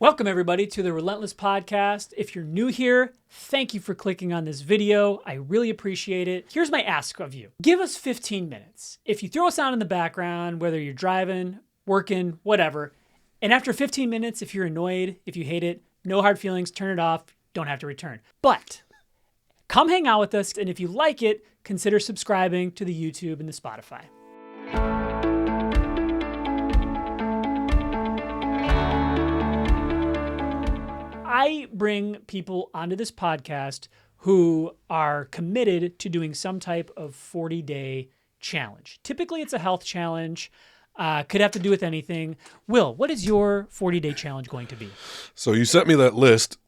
Welcome, everybody, to the Relentless podcast. If you're new here, thank you for clicking on this video. I really appreciate it. Here's my ask of you. Give us 15 minutes. If you throw us on in the background, whether you're driving, working, whatever, and after 15 minutes, if you're annoyed, if you hate it, no hard feelings, turn it off, don't have to return. But come hang out with us, and if you like it, consider subscribing to the YouTube and the Spotify. I bring people onto this podcast who are committed to doing some type of 40-day challenge. Typically, it's a health challenge. Could have to do with anything. Will, what is your 40-day challenge going to be? So you sent me that list,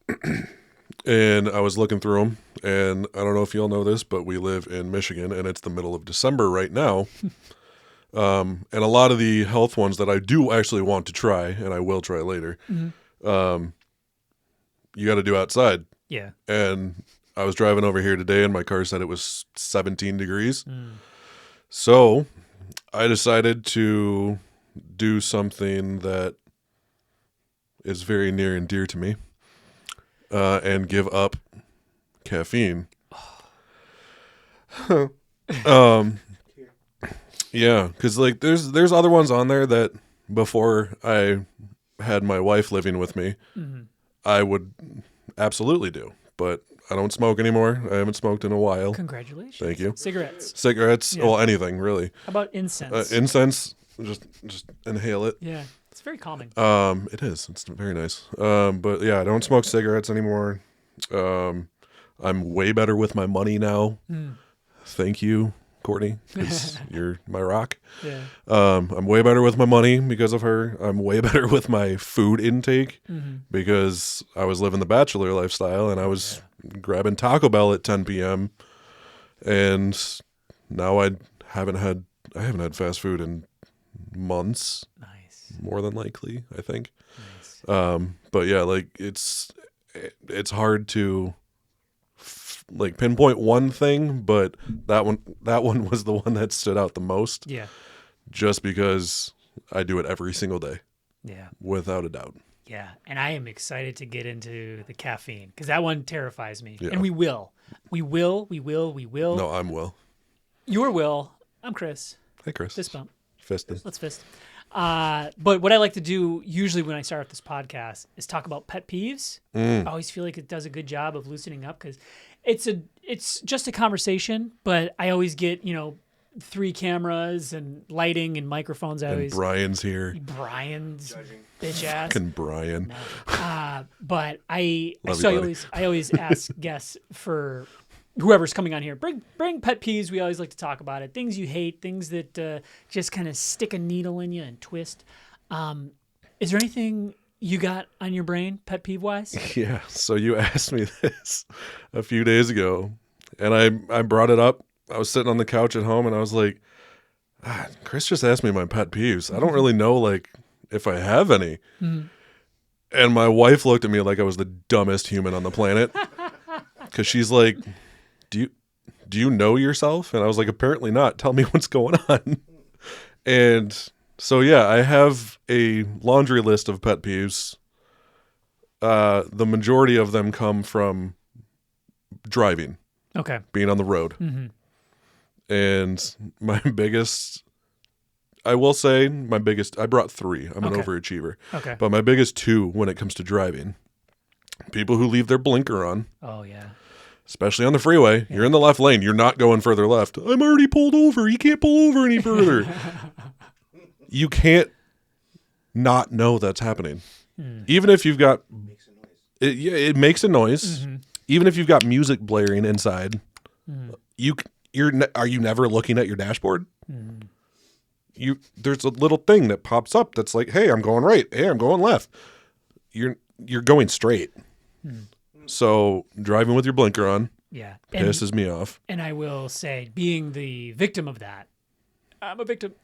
and I was looking through them, and I don't know if you'll know this, but we live in Michigan, and it's the middle of December right now. And a lot of the health ones that I do actually want to try, and I will try later, you got to do outside. Yeah. And I was driving over here today, and my car said it was 17 degrees. So I decided to do something that is very near and dear to me, and give up caffeine. Yeah, because like there's other ones on there that before I had my wife living with me, I would absolutely do, but I don't smoke anymore. I haven't smoked in a while. Congratulations. Thank you. Cigarettes. Yeah. Well, anything really. How about incense? Incense, just inhale it. Yeah, it's very calming. It is. It's very nice. But yeah, I don't smoke cigarettes anymore. I'm way better with my money now. Thank you, Courtney, because you're my rock. Yeah. I'm way better with my money because of her. I'm way better with my food intake because I was living the bachelor lifestyle and I was grabbing Taco Bell at 10 p.m. And now I haven't had fast food in months. Nice. More than likely, I think. Nice. But yeah, like it's hard to like pinpoint one thing, but that one was the one that stood out the most. Yeah. Just because I do it every single day. Yeah. Without a doubt. Yeah. And I am excited to get into the caffeine because that one terrifies me. Yeah. And we will. No, I'm Will. You're Will. I'm Chris. Hey, Chris. Fist bump. Fisting. Let's fist. But what I like to do usually when I start this podcast is talk about pet peeves. I always feel like it does a good job of loosening up because it's just a conversation, but I always get, 3 cameras and lighting and microphones. Brian's here. Brian's bitch ass. Fucking Brian. No. But I you, always ask guests for whoever's coming on here, bring pet peeves. We always like to talk about it. Things you hate, things that just kind of stick a needle in you and twist. Is there anything you got on your brain, pet peeve wise? Yeah. So you asked me this a few days ago, and I brought it up. I was sitting on the couch at home, and I was like, Chris just asked me my pet peeves. I don't really know like if I have any. And my wife looked at me like I was the dumbest human on the planet because she's like, do you know yourself? And I was like, apparently not. Tell me what's going on. And so, yeah, I have a laundry list of pet peeves. The majority of them come from driving. Okay. Being on the road. And my biggest, I will say I brought 3. I'm an overachiever. Okay. But my biggest 2 when it comes to driving, people who leave their blinker on. Oh, yeah. Especially on the freeway. Yeah. You're in the left lane. You're not going further left. I'm already pulled over. You can't pull over any further. You can't not know that's happening. Even if you've got... It makes a noise. Even if you've got music blaring inside, are you never looking at your dashboard? There's a little thing that pops up that's like, hey, I'm going right. Hey, I'm going left. You're going straight. So driving with your blinker on pisses me off. And I will say, being the victim of that, I'm a victim.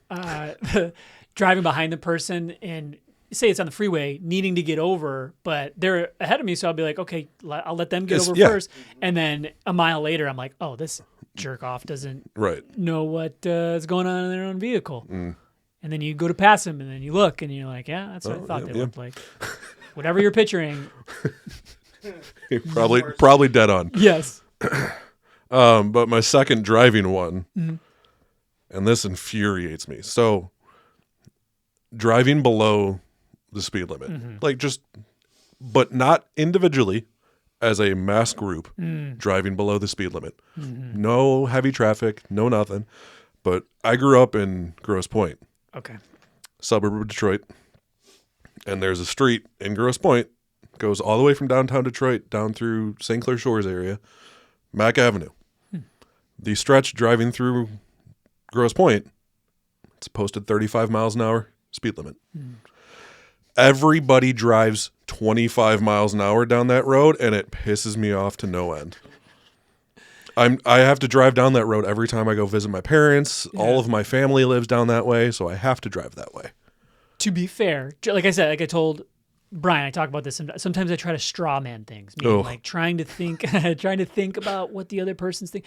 Driving behind the person and say it's on the freeway, needing to get over, but they're ahead of me, so I'll be like, okay, I'll let them get over first. And then a mile later, I'm like, oh, this jerk off doesn't know what is going on in their own vehicle. And then you go to pass them, and then you look, and you're like, yeah, that's what I thought they looked like. Whatever you're picturing. Probably dead on. Yes. But my second driving one, and this infuriates me. So driving below the speed limit, but not individually, as a mass group, driving below the speed limit. No heavy traffic, no nothing. But I grew up in Grosse Pointe. Okay. Suburb of Detroit. And there's a street in Grosse Pointe, goes all the way from downtown Detroit down through St. Clair Shores area, Mack Avenue. The stretch driving through Grosse Pointe, it's posted 35 miles an hour speed limit. Everybody drives 25 miles an hour down that road, and it pisses me off to no end. I have to drive down that road every time I go visit my parents. Yeah. All of my family lives down that way, so I have to drive that way. To be fair, like I said, like I told Brian, I talk about this. Sometimes I try to straw man things, meaning like trying to think about what the other person's think.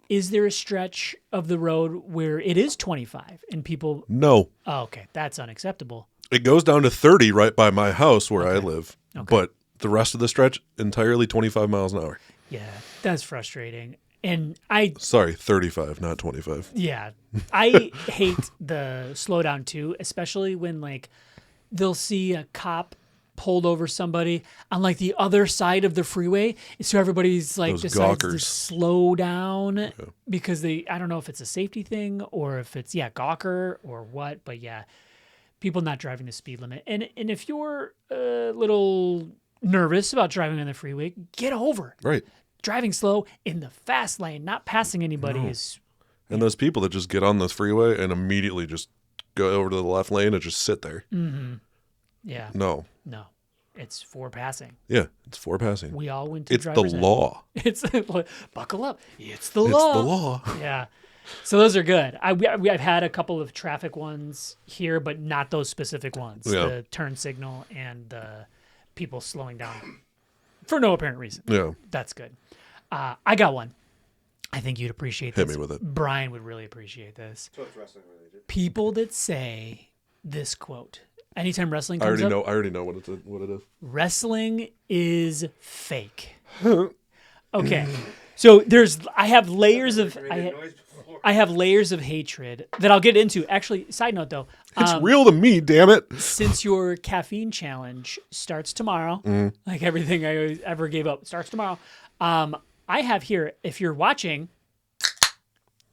Is there a stretch of the road where it is 25 and people? No. Oh, okay, that's unacceptable. It goes down to 30 right by my house where I live, but the rest of the stretch entirely 25 miles an hour. Yeah, that's frustrating. And Sorry, 35, not 25. Yeah, I hate the slowdown too, especially when like they'll see a cop pulled over somebody on like the other side of the freeway, so everybody's like decides to slow down because I don't know if it's a safety thing or if it's gawker or what, but people not driving the speed limit. And if you're a little nervous about driving on the freeway, get over it. Right. Driving slow in the fast lane, not passing anybody is. And those people that just get on this freeway and immediately just go over to the left lane and just sit there. Mm-hmm. Yeah. No. It's for passing. Yeah, it's for passing. We all went to It's the law. It's buckle up. It's the law. It's the law. Yeah. So those are good. I've had a couple of traffic ones here, but not those specific ones. Yeah. The turn signal and the people slowing down for no apparent reason. Yeah. That's good. I got one. I think you'd appreciate this. Hit me with it. Brian would really appreciate this. So it's wrestling related. People that say this quote. Anytime wrestling comes up. I already know what it is. Wrestling is fake. Okay. So I have layers of hatred that I'll get into. Actually, side note though. It's real to me, damn it. Since your caffeine challenge starts tomorrow, like everything I ever gave up starts tomorrow, I have here, if you're watching.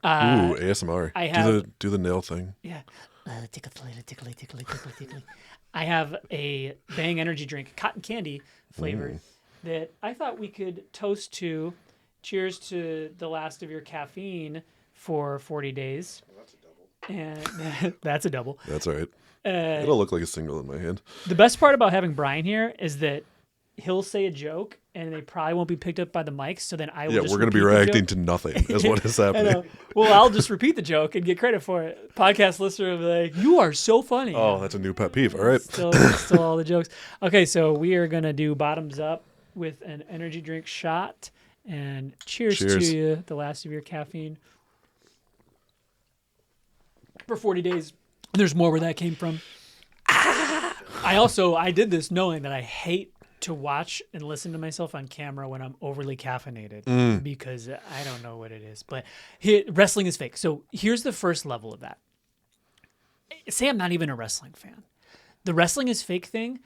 Ooh, ASMR. I have, do the nail thing. Yeah. Tickle. I have a Bang energy drink, cotton candy flavored, that I thought we could toast to. Cheers to the last of your caffeine for 40 days. Well, that's a double. And that's a double. That's all right. It'll look like a single in my hand. The best part about having Brian here is that he'll say a joke and they probably won't be picked up by the mics. So then I will just we're going to be reacting to nothing is what is happening. Well, I'll just repeat the joke and get credit for it. Podcast listener will be like, you are so funny. Oh, that's a new pet peeve. All right. Still all the jokes. Okay, so we are going to do bottoms up with an energy drink shot. And cheers to you, the last of your caffeine. For 40 days. There's more where that came from. I did this knowing that I hate to watch and listen to myself on camera when I'm overly caffeinated because I don't know what it is. But wrestling is fake. So here's the first level of that. Say I'm not even a wrestling fan. The wrestling is fake thing,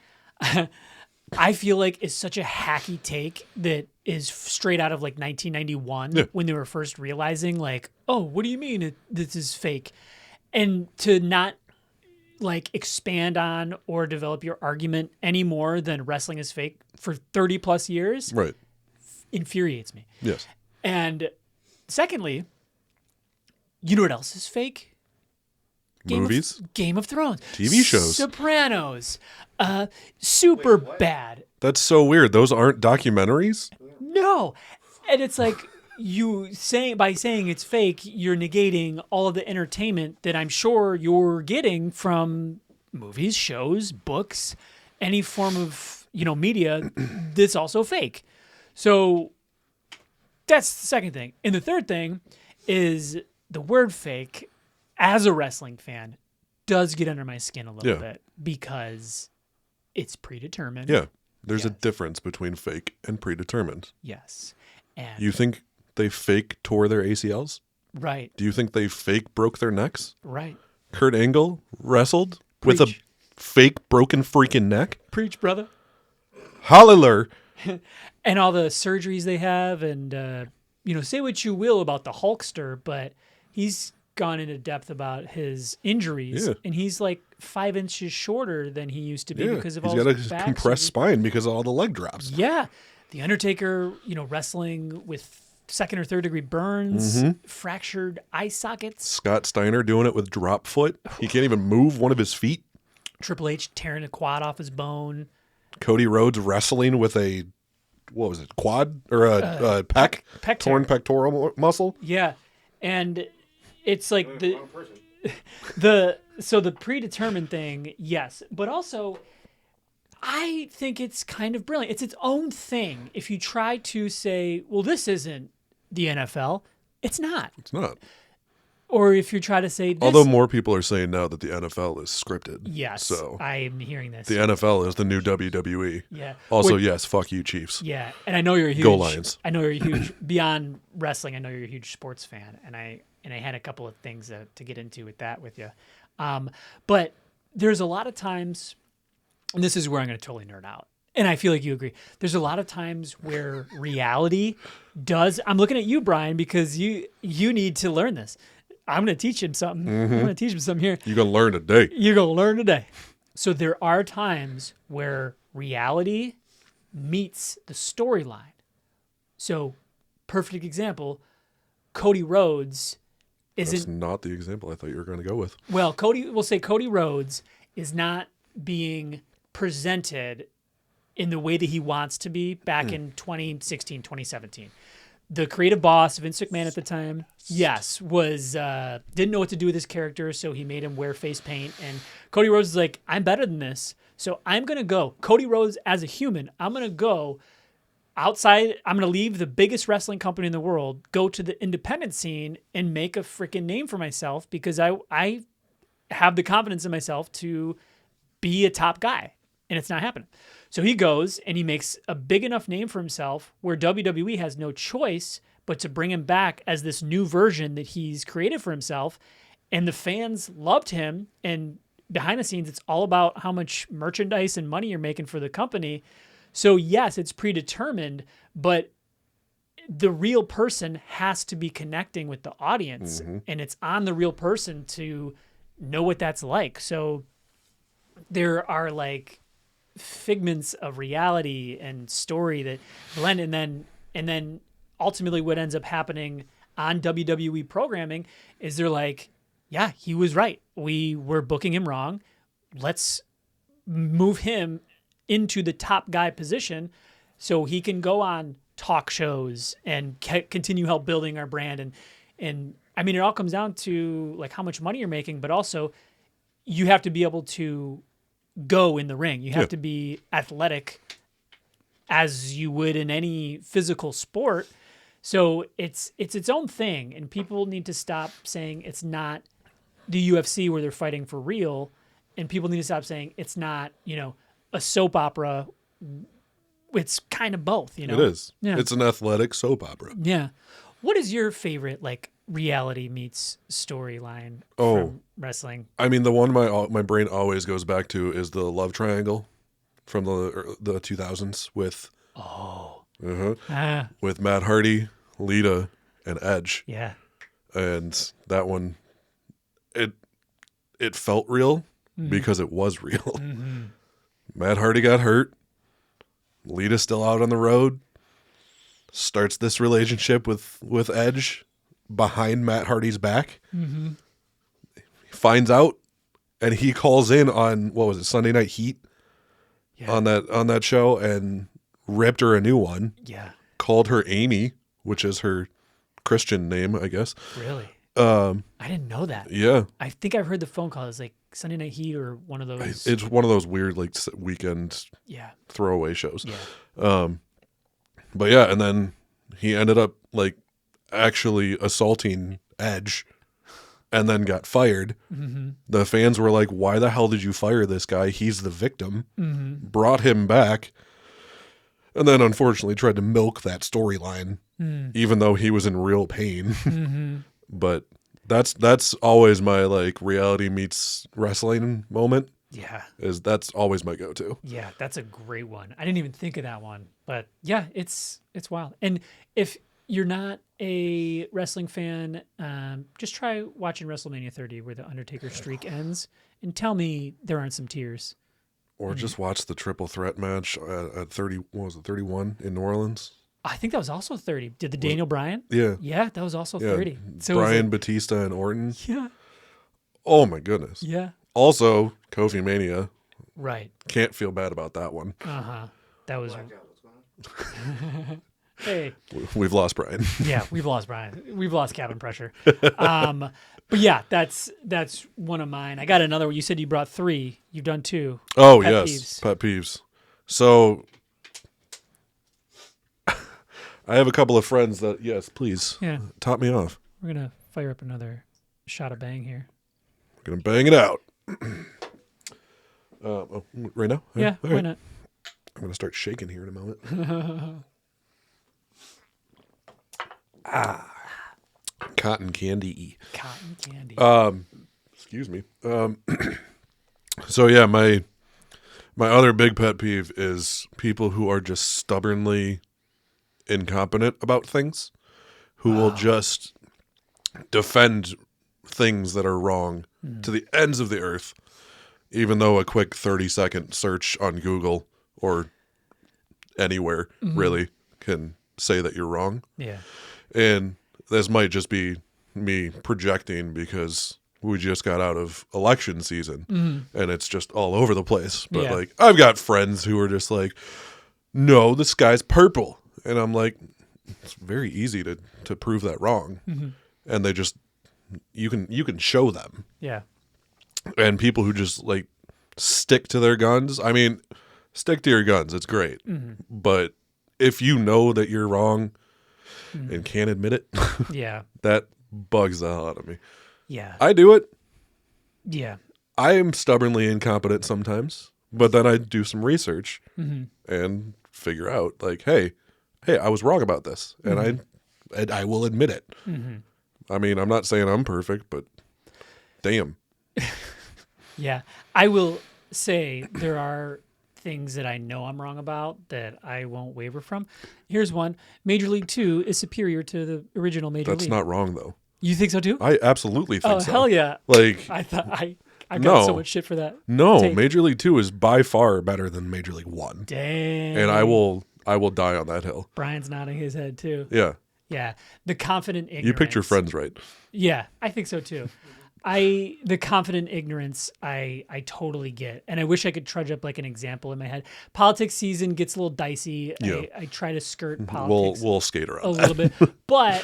I feel like is such a hacky take that is straight out of like 1991 when they were first realizing like, oh, what do you mean this is fake? And to not like expand on or develop your argument any more than wrestling is fake for 30 plus years infuriates me. Yes. And secondly, you know what else is fake? Movies? Game of Thrones. TV shows. Sopranos. Super bad. That's so weird. Those aren't documentaries? No. And it's like by saying it's fake, you're negating all of the entertainment that I'm sure you're getting from movies, shows, books, any form of, media that's also fake. So that's the second thing. And the third thing is the word fake, as a wrestling fan, does get under my skin a little bit because it's predetermined. Yeah. There's a Yes. difference between fake and predetermined. Yes. And You think they fake tore their ACLs? right, Do you think they fake broke their necks? right. Kurt Angle wrestled with a Preach. fake broken freaking neck? Preach, brother. Hallelujah. And all the surgeries they have, and say what you will about the Hulkster, but he's gone into depth about his injuries, Yeah. and he's like 5 inches shorter than he used to be Yeah, because of he's all got his a back compressed surgery. spine because of all the leg drops. Yeah, the Undertaker, wrestling with second or third degree burns, fractured eye sockets. Scott Steiner doing it with drop foot. He can't even move one of his feet. Triple H tearing a quad off his bone. Cody Rhodes wrestling with a, what was it, quad or a pec pec torn tear. pectoral muscle. Yeah, and it's like the Wrong person. the predetermined thing, yes, but also I think it's kind of brilliant. It's its own thing. If you try to say, well, this isn't the NFL, it's not. It's not. Or if you try to say this, Although more people are saying now that the NFL is scripted. yes, So I'm hearing this. the NFL is the new WWE. Yeah. Also, Which- yes, fuck you, Chiefs. yeah, and I know you're a huge Go Lions. I know you're a huge beyond wrestling. I know you're a huge sports fan, and I had a couple of things to get into with that with you. But there's a lot of times, and this is where I'm going to totally nerd out, and I feel like you agree. There's a lot of times where reality does. I'm looking at you, Brian, because you need to learn this. I'm going to teach him something. I'm going to teach him something here. You're going to learn today. You're going to learn today. So there are times where reality meets the storyline. So, perfect example, Cody Rhodes That's isn't, not the example I thought you were going to go with. we'll say Cody Rhodes is not being presented in the way that he wants to be back in 2016, 2017. The creative boss, Vince McMahon at the time, yes, was didn't know what to do with his character, so he made him wear face paint. And Cody Rhodes is like, I'm better than this, so I'm gonna go. Cody Rhodes as a human, I'm gonna go outside. I'm gonna leave the biggest wrestling company in the world, go to the independent scene, and make a freaking name for myself because I have the confidence in myself to be a top guy, and it's not happening. So he goes and he makes a big enough name for himself where WWE has no choice but to bring him back as this new version that he's created for himself. And the fans loved him. And behind the scenes, it's all about how much merchandise and money you're making for the company. So yes, it's predetermined, but the real person has to be connecting with the audience. And it's on the real person to know what that's like. So there are like figments of reality and story that blend, and then ultimately what ends up happening on WWE programming is they're like, yeah, he was right. We were booking him wrong. Let's move him into the top guy position so he can go on talk shows and continue help building our brand. And I mean, it all comes down to like how much money you're making, but also you have to be able to go in the ring. You have to be athletic as you would in any physical sport. So it's its own thing, and people need to stop saying it's not the UFC where they're fighting for real, and people need to stop saying it's not, a soap opera. It's kind of both, It is. Yeah. It's an athletic soap opera. Yeah. What is your favorite like reality meets storyline Oh. from wrestling? I mean, the one my brain always goes back to is the love triangle from the 2000s with with Matt Hardy, Lita, and Edge. Yeah. And that one, it felt real because it was real. Matt Hardy got hurt. Lita's still out on the road. Starts this relationship with Edge behind Matt Hardy's back. Finds out, and he calls in on what was it, Sunday Night Heat on that show, and ripped her a new one. Yeah. Called her Amy, which is her Christian name, I guess. Really? I didn't know that. Yeah, I think I've heard the phone call. It's like Sunday Night Heat or one of those. it's one of those weird like weekend Yeah. throwaway shows. Yeah. But yeah, and then he ended up like actually assaulting Edge and then got fired. The fans were like, why the hell did you fire this guy? He's the victim. Brought him back. And then unfortunately tried to milk that storyline, even though he was in real pain. Mm-hmm. But that's always my like reality meets wrestling moment. Yeah. That's always my go-to. Yeah, that's a great one. I didn't even think of that one, but yeah, it's wild. And if you're not a wrestling fan, just try watching WrestleMania 30, where the Undertaker streak ends, and tell me there aren't some tears. Or just watch the triple threat match at 30. What was it? 31 in New Orleans. I think that was also 30. Did the Daniel Bryan? Yeah. Yeah, that was also 30. So it was Brian like- Batista and Orton. yeah, Oh my goodness. yeah, Also, Kofi Mania. right. Can't feel bad about that one. That was Blackout, what's going on? hey. We've lost Brian. Yeah, we've lost Brian. We've lost cabin pressure. But yeah, that's one of mine. I got another one. You said you brought 3. You've done 2. Oh, Pet yes. peeves. Pet peeves. So I have a couple of friends that, yes, please, Yeah, top me off. we're gonna fire up another shot of bang here. We're going to bang it out. Right now? Yeah, All why right. not? I'm going to start shaking here in a moment. Cotton candy. Cotton candy. Excuse me. So yeah, my other big pet peeve is people who are just stubbornly incompetent about things, who will just defend things that are wrong to the ends of the earth, even though a quick 30-second search on Google or anywhere really can say that you're wrong. Yeah. And this might just be me projecting because we just got out of election season and it's just all over the place. But Yeah. like, I've got friends who are just like, no, the sky's purple. And I'm like, it's very easy to prove that wrong. And they just, you can show them. Yeah. And people who just like stick to their guns, I mean, stick to your guns. It's great. But if you know that you're wrong and can't admit it, Yeah. that bugs the hell out of me. Yeah. I do it. Yeah. I am stubbornly incompetent sometimes, but then I do some research and figure out like, hey, I was wrong about this, and I will admit it. I mean, I'm not saying I'm perfect, but damn. Yeah. I will say there are things that I know I'm wrong about that I won't waver from. Here's one. Major League 2 is superior to the original Major That's League. not wrong though. You think so too? I absolutely think Oh, so. hell yeah. Like, I thought I got No. so much shit for that. no, take. Major League 2 is by far better than Major League 1. Dang. And I will die on that hill. Brian's nodding his head too. Yeah. Yeah. The confident ignorance. You picked your friends right. Yeah, I think so too. The confident ignorance I totally get. And I wish I could trudge up like an example in my head. Politics season gets a little dicey. Yeah. I try to skirt politics We'll skate around a that. little bit. But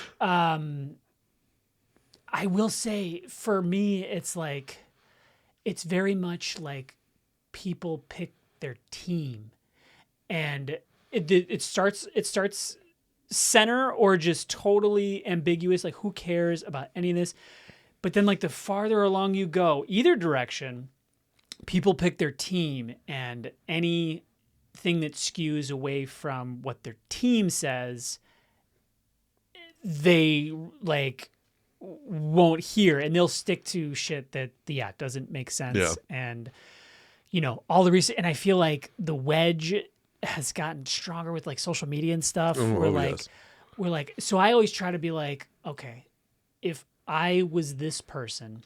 I will say for me it's like it's very much like people pick their team. And it starts center or just totally ambiguous, like who cares about any of this. But then like the farther along you go, either direction, people pick their team, and anything that skews away from what their team says, they like won't hear, and they'll stick to shit that doesn't make sense. Yeah. And all the reason, and I feel like the wedge has gotten stronger with like social media and stuff. Yes. We're like, so I always try to be like, okay, if I was this person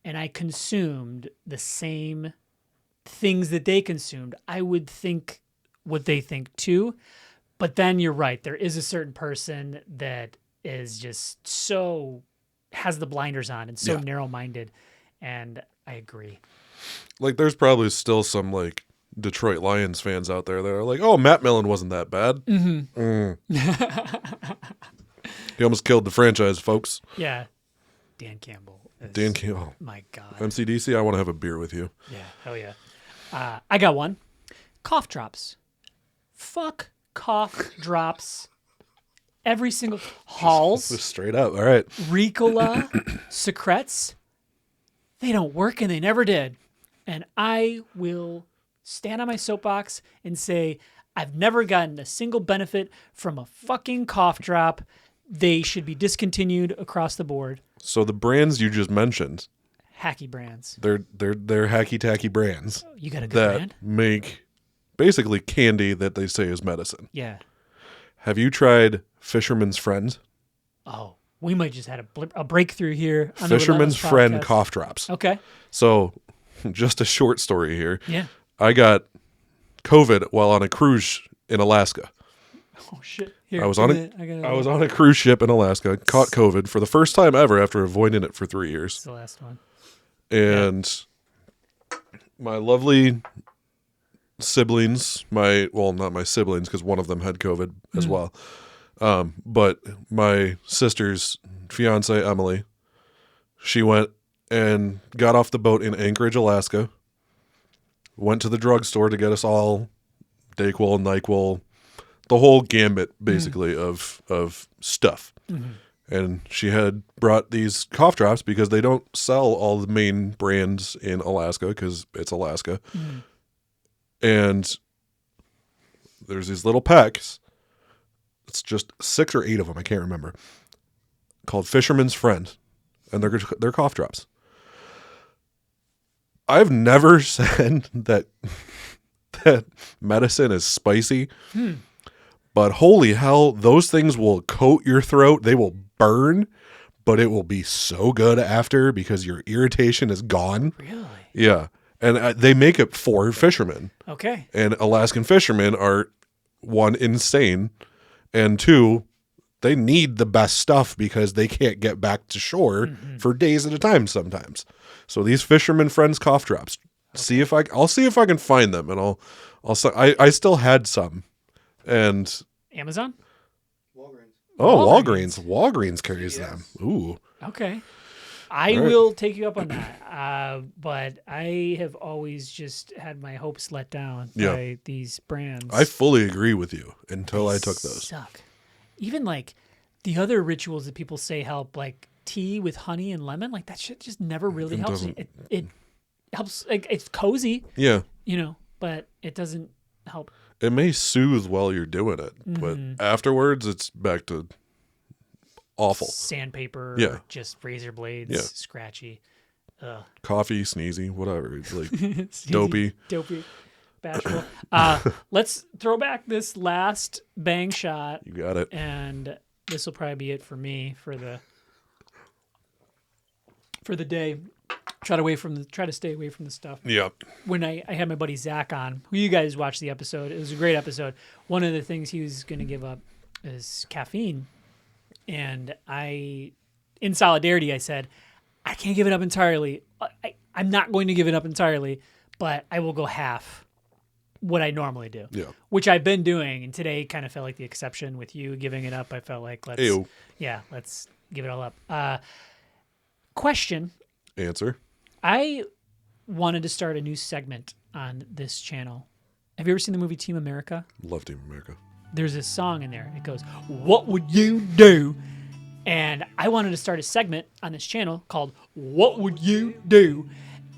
and I consumed the same things that they consumed, I would think what they think too. But then you're right. There is a certain person that is just has the blinders on and so Yeah. narrow-minded. And I agree. Like, there's probably still some like Detroit Lions fans out there that are like, "Oh, Matt Millen wasn't that bad. He almost killed the franchise, folks." Yeah. Dan Campbell. Dan Campbell, My God. MCDC. I want to have a beer with you. Yeah. Hell yeah. I got one. Cough drops. Fuck cough drops. Every single Halls, Just straight up. All right. Ricola, Secrets. They don't work and they never did. And I will stand on my soapbox and say, I've never gotten a single benefit from a fucking cough drop. They should be discontinued across the board. So the brands you just mentioned, Hacky brands. they're hacky tacky brands You got a good that brand? make basically candy that they say is medicine. Yeah. Have you tried Fisherman's Friend? Oh, we might just had a breakthrough here. On Fisherman's the Relentless Friend podcast. cough drops. Okay. So, just a short story here. Yeah. I got COVID while on a cruise in Alaska. Oh shit. Here, I was on a cruise ship in Alaska, caught COVID for the first time ever after avoiding it for 3 years. It's the last one. And my lovely siblings, not my siblings because one of them had COVID as well. But my sister's fiance, Emily, she went and got off the boat in Anchorage, Alaska, went to the drugstore to get us all Dayquil, NyQuil, the whole gambit basically of stuff. And she had brought these cough drops because they don't sell all the main brands in Alaska because it's Alaska. And there's these little packs. It's just 6 or 8 of them. I can't remember. Called Fisherman's Friend. And they're cough drops. I've never said that medicine is spicy. But holy hell, those things will coat your throat. They will burn, but it will be so good after because your irritation is gone. Really? Yeah. And they make it for fishermen. Okay. And Alaskan fishermen are, 1, insane, and 2, they need the best stuff because they can't get back to shore for days at a time sometimes. So these Fisherman Friends cough drops, I'll see if I can find them, and I still had some. And Amazon? Walgreens. Walgreens carries Yes. them. Ooh. Okay. I All right. will take you up on that. But I have always just had my hopes let down by these brands. I fully agree with you until I took those. Suck. Even like the other rituals that people say help, like tea with honey and lemon, like that shit just never really It helps me. doesn't. It helps, like it's cozy, Yeah. but it doesn't help. It may soothe while you're doing it, but afterwards it's back to awful. Sandpaper, Yeah. just razor blades, Yeah. scratchy. Ugh. Coffee, sneezy, whatever. It's like Sneezy, dopey. bashful. Let's throw back this last bang shot, You got it. and this will probably be it for me for the day. Try to stay away from the stuff. Yep. When I had my buddy Zach on, who you guys watched the episode, it was a great episode. One of the things he was going to give up is caffeine. And in solidarity, I said, I can't give it up entirely. I'm not going to give it up entirely, but I will go half what I normally do, Yeah. which I've been doing. And today kind of felt like the exception with you giving it up. I felt like let's give it all up. Question. Answer. I wanted to start a new segment on this channel. Have you ever seen the movie Team America? Love Team America. There's this song in there. It goes, "What would you do?" And I wanted to start a segment on this channel called "What Would You Do?"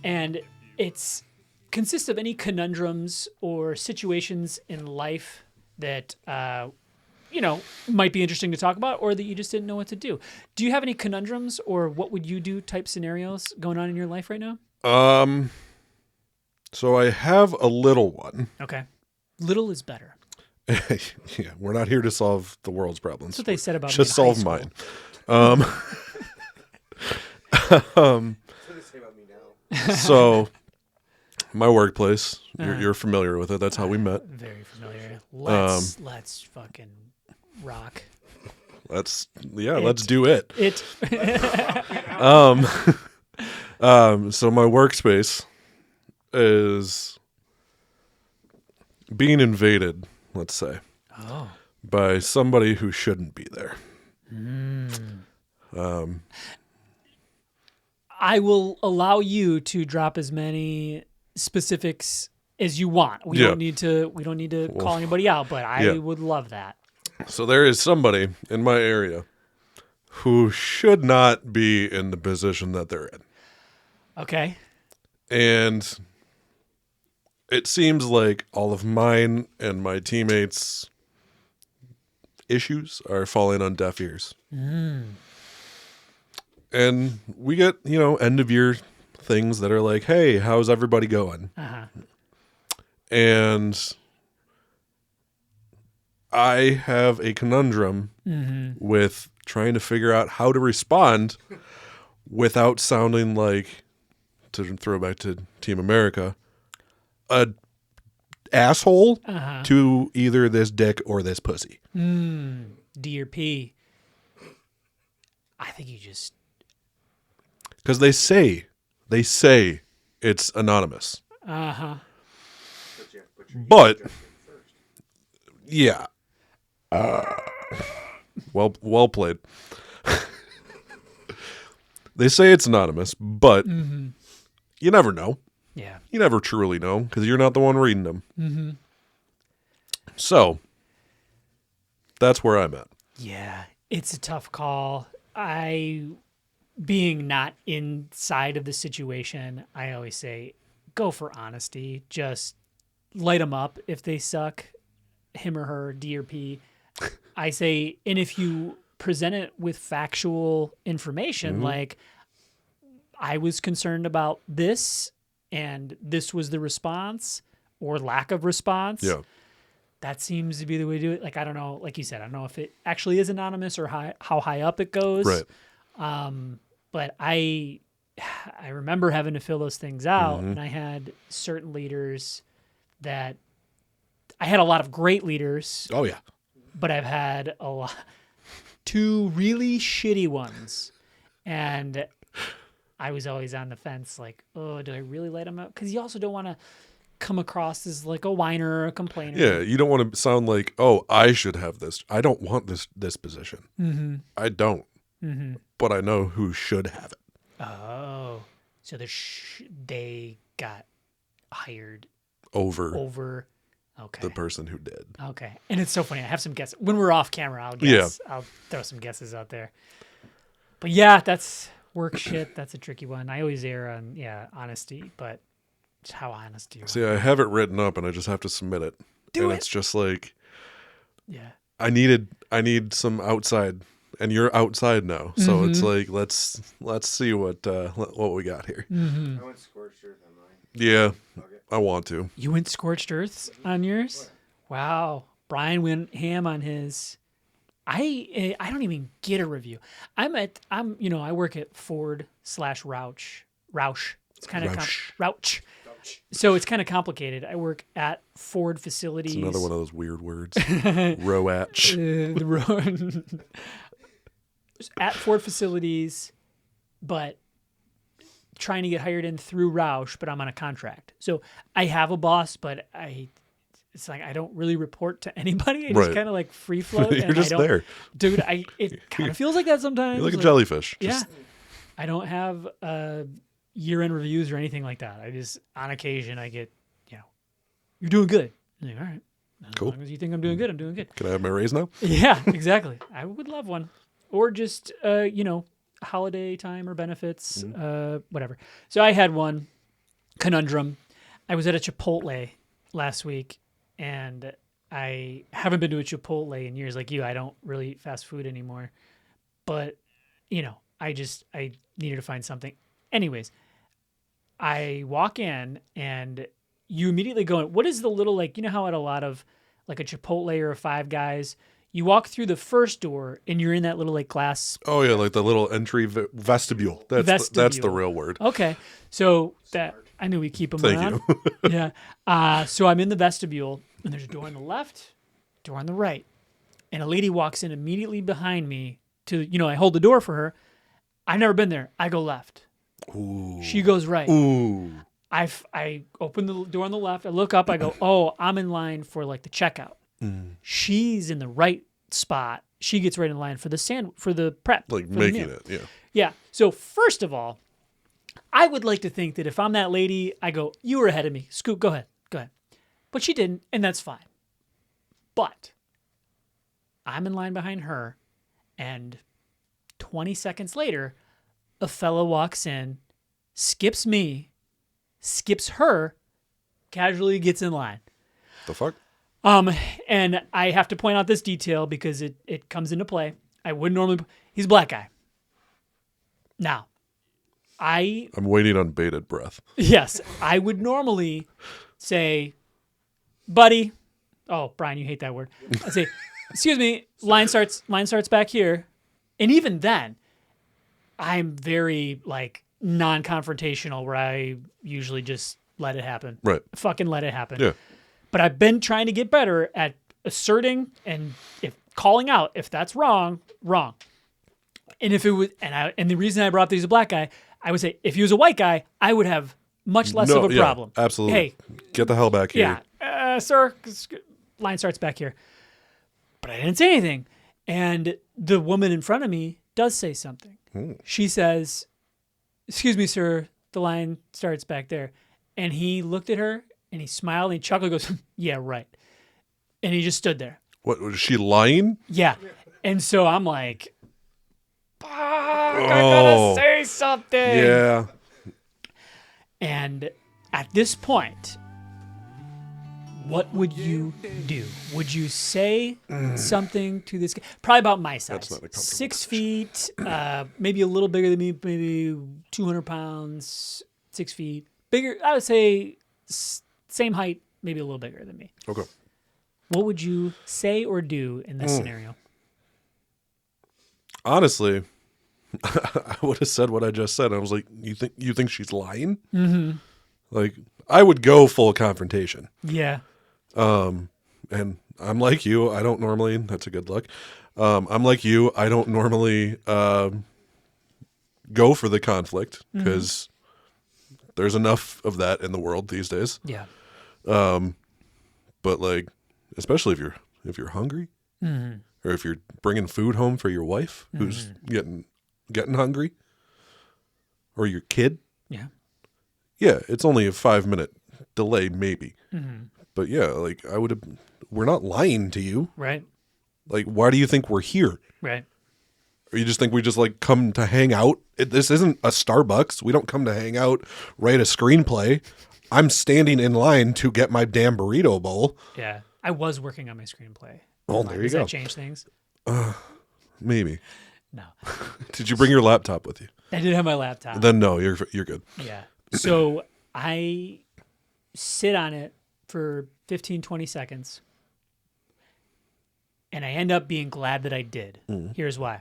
And it's consists of any conundrums or situations in life that might be interesting to talk about, or that you just didn't know what to do. Do you have any conundrums or what would you do type scenarios going on in your life right now? So I have a little one. Okay. Little is better. Yeah, we're not here to solve the world's problems. That's what they said about Just me in high solve school. mine. That's what they say about me now. So my workplace, you're familiar with it. That's how we met. Very familiar. Let's fucking rock. Let's do it. It. So my workspace is being invaded, let's say, by somebody who shouldn't be there. I will allow you to drop as many specifics as you want. We don't need to call anybody out, but I would love that. So there is somebody in my area who should not be in the position that they're in. Okay. And it seems like all of mine and my teammates' issues are falling on deaf ears. And we get, end of year things that are like, hey, how's everybody going? And I have a conundrum with trying to figure out how to respond without sounding like, to throw back to Team America, a asshole to either this dick or this pussy. D or P. I think you just... Because they say it's anonymous. But yeah. Well played. They say it's anonymous, but you never know. Yeah. You never truly know because you're not the one reading them. So that's where I'm at. Yeah, it's a tough call. Being not inside of the situation, I always say, go for honesty. Just light them up if they suck, him or her, D or P. I say, and if you present it with factual information, like, I was concerned about this, and this was the response or lack of response. Yeah. That seems to be the way to do it. Like, I don't know, like you said, I don't know if it actually is anonymous or how high up it goes. Right. But I remember having to fill those things out, and I had certain leaders that I had a lot of great leaders. Oh yeah. But I've had two really shitty ones, and I was always on the fence, like, oh, do I really let them out? Because you also don't want to come across as like a whiner or a complainer. Yeah, you don't want to sound like, oh, I should have this. I don't want this position. I don't. But I know who should have it. Oh, so they got hired over okay, the person who did. Okay, and it's so funny. I have some guesses when we're off camera. I'll guess. Yeah. I'll throw some guesses out there. But yeah, that's work shit. That's a tricky one. I always err on honesty, but how honest do you? See, I have it written up, and I just have to submit it. It's just like, I need some outside. And you're outside now, so it's like let's see what we got here. I went scorched earth on mine. Yeah, I want to. You went scorched earth on yours? Wow, Brian went ham on his. I don't even get a review. I work at Ford/Roush. It's kind of Roush. So it's kind of complicated. I work at Ford facilities. It's another one of those weird words. Roach. At Ford facilities, but trying to get hired in through Roush, but I'm on a contract. So I have a boss, but it's like I don't really report to anybody. I just kind of like free float. You're just there. Dude, it kind of feels like that sometimes. You're like a jellyfish. Yeah. I don't have year-end reviews or anything like that. I just, on occasion, I get, you're doing good. I'm like, all right. As long as you think I'm doing good, I'm doing good. Can I have my raise now? Yeah, exactly. I would love one. Or just, holiday time or benefits, whatever. So I had one conundrum. I was at a Chipotle last week, and I haven't been to a Chipotle in years like you. I don't really eat fast food anymore. But, I needed to find something. Anyways, I walk in, and you immediately go, what is the little, like, how at a lot of, like a Chipotle or a Five Guys, you walk through the first door and you're in that little like glass. Oh yeah, like the little entry vestibule. That's the real word. Okay, so that I knew we keep them around. Thank you. Yeah. So I'm in the vestibule and there's a door on the left, door on the right, and a lady walks in immediately behind me. I hold the door for her. I've never been there. I go left. Ooh. She goes right. Ooh. I open the door on the left. I look up. I go, oh, I'm in line for like the checkout. She's in the right spot. She gets right in line for the prep. Like making it, yeah. Yeah. So first of all, I would like to think that if I'm that lady, I go, you were ahead of me. Scoot, go ahead. But she didn't, and that's fine. But I'm in line behind her, and 20 seconds later, a fella walks in, skips me, skips her, casually gets in line. The fuck? And I have to point out this detail because it comes into play. I wouldn't normally. He's a black guy. Now, I'm waiting on bated breath. yes, I would normally say, buddy. Oh, Brian, you hate that word. I'd say, excuse me, line starts back here. And even then, I'm very like non-confrontational where I usually just let it happen. Right. Fucking let it happen. Yeah. But I've been trying to get better at asserting and if calling out if that's wrong. And if it was, and the reason I brought up that he's a black guy, I would say if he was a white guy, I would have much less of a problem. Absolutely. Hey, get the hell back here. Yeah, sir. Line starts back here. But I didn't say anything, and the woman in front of me does say something. She says, "Excuse me, sir. The line starts back there." And he looked at her and he smiled and he chuckled and goes, "Yeah, right." And he just stood there. What, was she lying? Yeah. And so I'm like, fuck, I gotta say something. Yeah. And at this point, what would you do? Would you say something to this guy? Probably about my size. That's not a comfortable 6 feet, maybe a little bigger than me, maybe 200 pounds, 6 feet. Bigger, I would say same height, maybe a little bigger than me. Okay. What would you say or do in this scenario? Honestly, I would have said what I just said. I was like, you think she's lying? Mm-hmm. Like, I would go full confrontation. Yeah. And I'm like you. I don't normally. That's a good look. I'm like you. I don't normally go for the conflict because there's enough of that in the world these days. Yeah. But like, especially if you're hungry, or if you're bringing food home for your wife who's getting hungry, or your kid. Yeah. Yeah, it's only a 5-minute delay, maybe. But yeah, like we're not lying to you. Right. Like, why do you think we're here? Right. Or you just think we just like come to hang out? This isn't a Starbucks. We don't come to hang out, write a screenplay. I'm standing in line to get my damn burrito bowl. Yeah. I was working on my screenplay. Oh, there you Does go. that change things? Maybe. No. Did you bring your laptop with you? I did have my laptop. Then no, you're good. Yeah. So I sit on it for 15, 20 seconds. And I end up being glad that I did. Here's why.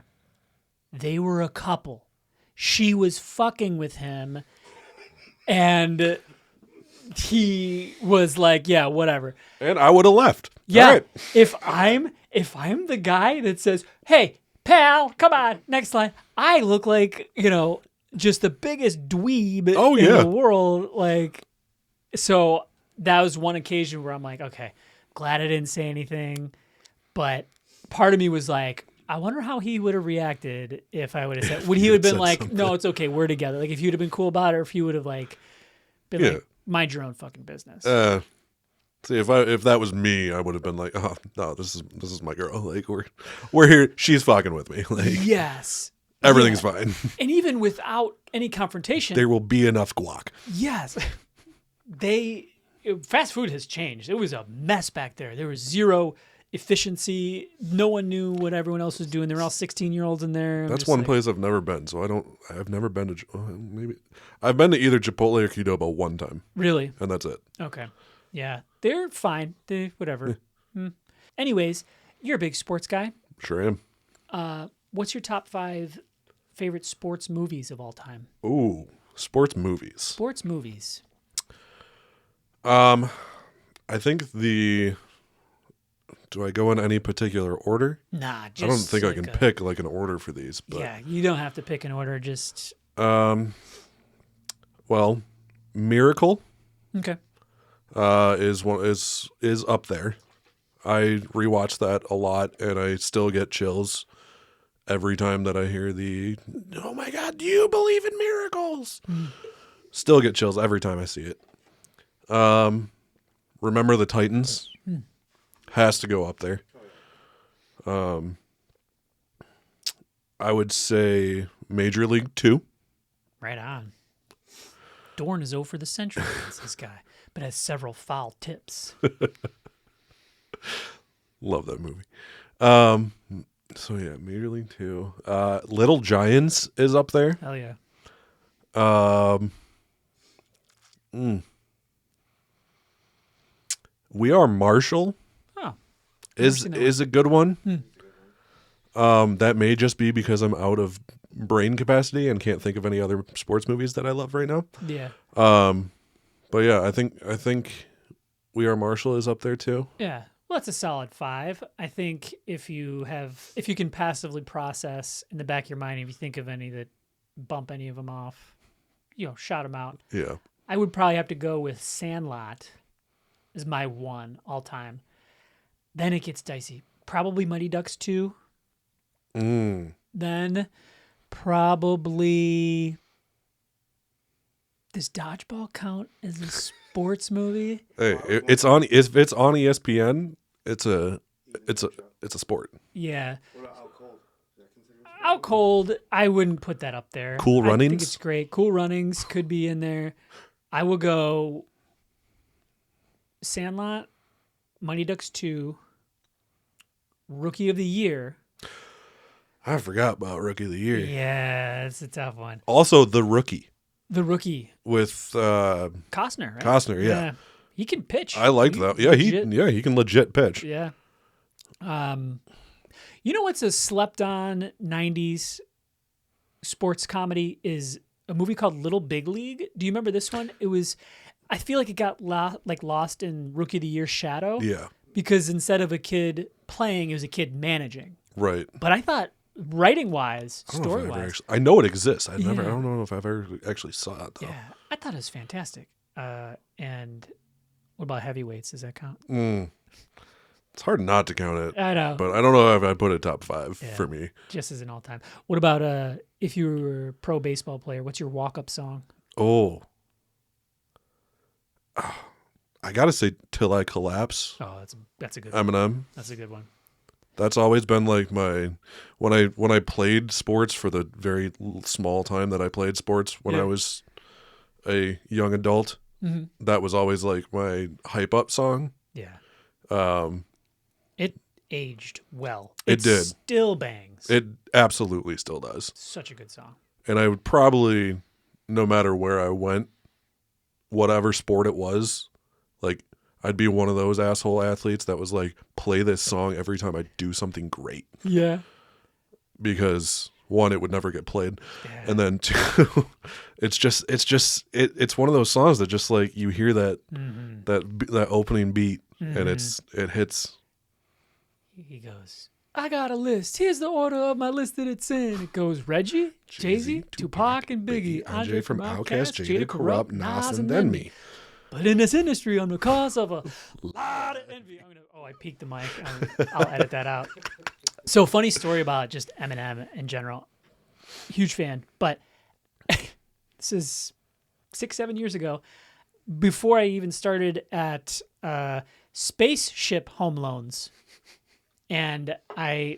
They were a couple. She was fucking with him. And he was like, yeah, whatever. And I would have left. Yeah. All right. If I'm the guy that says, hey, pal, come on, next line, I look like, just the biggest dweeb in the world. Like, so that was one occasion where I'm like, okay, glad I didn't say anything. But part of me was like, I wonder how he would have reacted if I would have said, would he have been like, something. No, it's okay, we're together. Like if he would have been cool about it, or if he would have like been like, mind your own fucking business. See, if that was me, I would have been like, oh no, this is my girl. Like we're here. She's fucking with me. Like yes, everything's fine. And even without any confrontation, there will be enough guac. Yes, fast food has changed. It was a mess back there. There was zero efficiency. No one knew what everyone else was doing. They were all 16-year-olds in there. That's one place I've never been. So I've never been to, maybe I've been to either Chipotle or Qdoba one time. Really? And that's it. Okay. Yeah. They're fine. Whatever. Anyways, you're a big sports guy. Sure am. What's your top 5 favorite sports movies of all time? Ooh, sports movies. Sports movies. I think do I go in any particular order? Nah, just I don't think like I can pick like an order for these. But, yeah, you don't have to pick an order. Just well, Miracle. Okay. Is up there. I rewatch that a lot, and I still get chills every time that I hear oh my God, do you believe in miracles? Still get chills every time I see it. Remember the Titans? Has to go up there. I would say Major League 2. Right on. Dorn is 0 for the century against this guy. but has several foul tips. Love that movie. So yeah, Major League 2. Little Giants is up there. Hell yeah. We Are Marshall Oh. is a good one. That may just be because I'm out of brain capacity and can't think of any other sports movies that I love right now. Yeah. But yeah, I think We Are Marshall is up there too. Yeah. Well, that's a solid 5. I think if you can passively process in the back of your mind, if you think of any that bump any of them off, shout them out. Yeah. I would probably have to go with Sandlot as my 1 all time. Then it gets dicey. Probably Mighty Ducks 2. Then probably, does Dodgeball count as a sports movie? Hey, it's on ESPN. It's a sport. Yeah. What about Out Cold? Is that considered? Out Cold, I wouldn't put that up there. Cool I think Runnings? it's great. Cool Runnings could be in there. I will go Sandlot, Mighty Ducks 2, Rookie of the Year. I forgot about Rookie of the Year. Yeah, it's a tough one. Also, The Rookie The Rookie, with Costner, right? Costner. Yeah. He can pitch. I liked that. Yeah, he can legit pitch. Yeah. You know what's a slept on 90s sports comedy is a movie called Little Big League. Do you remember this one? I feel like it got lost in Rookie of the Year shadow. Yeah. Because instead of a kid playing, it was a kid managing. Right. But I thought writing wise, I don't know if story I ever wise. actually- I know it exists. I Yeah. don't know if I've ever actually saw it though. Yeah. I thought it was fantastic. And what about Heavyweights? Does that count? It's hard not to count it. I know. But I don't know if I put it top 5 Yeah. for me. Just as an all time. What about if you were a pro baseball player, what's your walk up song? Oh. I gotta say Till I Collapse. Oh, that's a good one. Eminem. That's a good one. That's always been like my when I played sports for the very small time that I played sports when Yeah. I was a young adult. Mm-hmm. That was always like my hype up song. Yeah. Um, It aged well. It did. Still bangs. it absolutely still does. Such a good song. And I would probably, no matter where I went, whatever sport it was, like I'd be one of those asshole athletes that was like, play this song every time I do something great. Yeah. Because one, it would never get played. Yeah. And then two, it's one of those songs that just like you hear that Mm-hmm. that opening beat Mhm. and it hits. He goes, I got a list. Here's the order of my list that it's in. It goes Reggie, Jay-Z, Tupac, and Biggie. Andre from Outkast, Jada, Corrupt, Nas, and then me. But in this industry, I'm the cause of a lot of envy. I peaked the mic. I'll edit that out. So funny story about just Eminem in general. Huge fan. But this is 6-7 years ago. Before I even started at Spaceship Home Loans and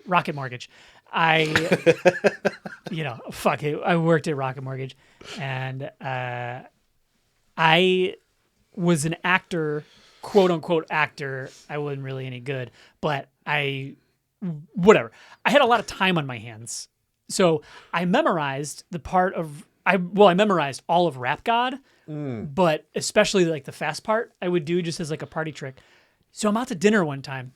Rocket Mortgage. I worked at Rocket Mortgage, and I was an actor, quote unquote actor. I wasn't really any good, but whatever. I had a lot of time on my hands. So I memorized I memorized all of Rap God, but especially like the fast part I would do just as like a party trick. So I'm out to dinner one time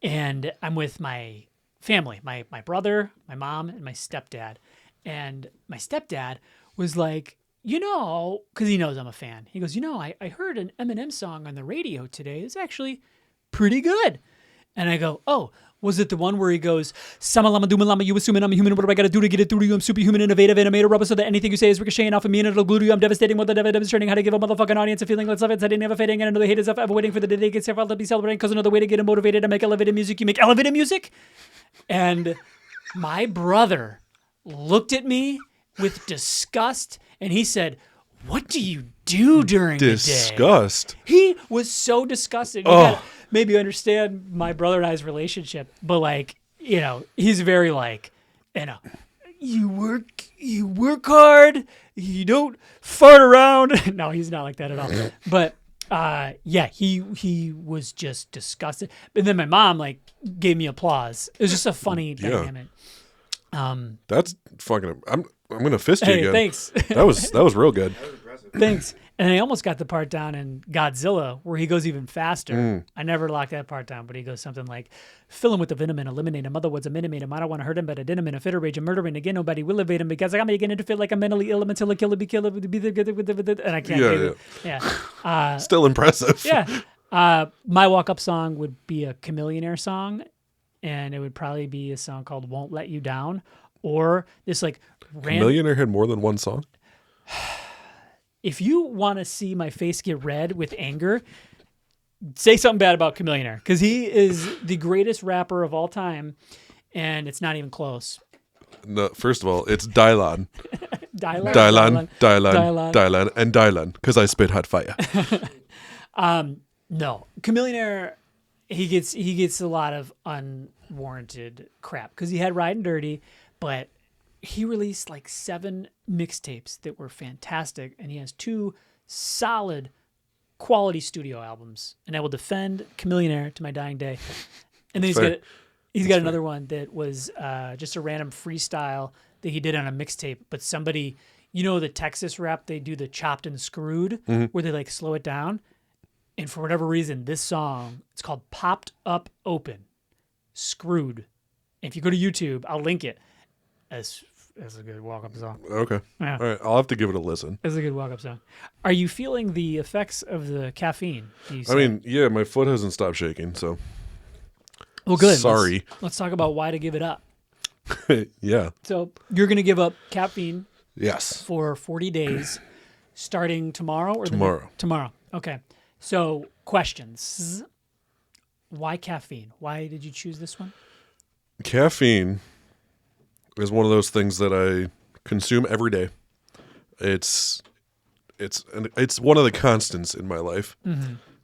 and I'm with my family, my brother, my mom, and my stepdad. And my stepdad was like, because he knows I'm a fan. He goes, I heard an Eminem song on the radio today. It's actually pretty good. And I go, oh, was it the one where he goes, Sama lama duma lama, you assuming I'm a human, what do I gotta do to get it through to you? I'm superhuman, innovative, animator, rubber, so that anything you say is ricocheting off of me and it'll glue to you. I'm devastating, what the devil demonstrating how to give a motherfucking audience a feeling. Let's love it, never fading, and another hate is ever waiting for the day they get self to be celebrating, because another way to get motivated to make elevated music, you make elevated music? And my brother looked at me with disgust and he said, what do you do during the day? Disgust. He was so disgusted. You gotta maybe understand my brother and I's relationship, but like, he's very like, you work hard, you don't fart around. No, he's not like that at all. But Yeah, he was just disgusted. And then my mom like gave me applause. It was just a funny dynamic. That's fucking. I'm gonna fist you Hey, again. thanks. That was real good. That was impressive. Thanks. And I almost got the part down in Godzilla where he goes even faster. Mm. I never locked that part down, but he goes something like, fill him with the venom and eliminate him. Otherwise, a minimate him. I don't want to hurt him, but I did him in a fit of rage and murder him. Again, nobody will evade him because I got me again to feel like I'm mentally ill until I kill him, be killed, be the and I can't Yeah, do it. Yeah. Still impressive. Yeah. My walk-up song would be a Chameleonaire song, and it would probably be a song called Won't Let You Down, or this like random... Millionaire had more than one song. If you want to see my face get red with anger, say something bad about Chameleonaire, because he is the greatest rapper of all time, and it's not even close. No, first of all, it's Dylan, Dylan, and Dylan, because I spit hot fire. No, Chameleonaire, he gets a lot of unwarranted crap because he had Riding Dirty, but he released like 7 mixtapes that were fantastic, and he has 2 solid quality studio albums, and I will defend Chameleonaire to my dying day. And then he's got another one that was just a random freestyle that he did on a mixtape, but somebody, you know, the Texas rap, they do the chopped and screwed where they like slow it down. And for whatever reason, this song, it's called Popped Up Open, Screwed. And if you go to YouTube, I'll link it. That's a good walk-up song. Okay. Yeah. All right. I'll have to give it a listen. It's a good walk-up song. Are you feeling the effects of the caffeine? I mean, yeah, my foot hasn't stopped shaking, so. Well, good. Sorry. Let's talk about why to give it up. Yeah. So you're going to give up caffeine Yes. for 40 days, starting tomorrow? Or Tomorrow. Tomorrow. Okay. So questions. Why caffeine? Why did you choose this one? Caffeine is one of those things that I consume every day. It's one of the constants in my life.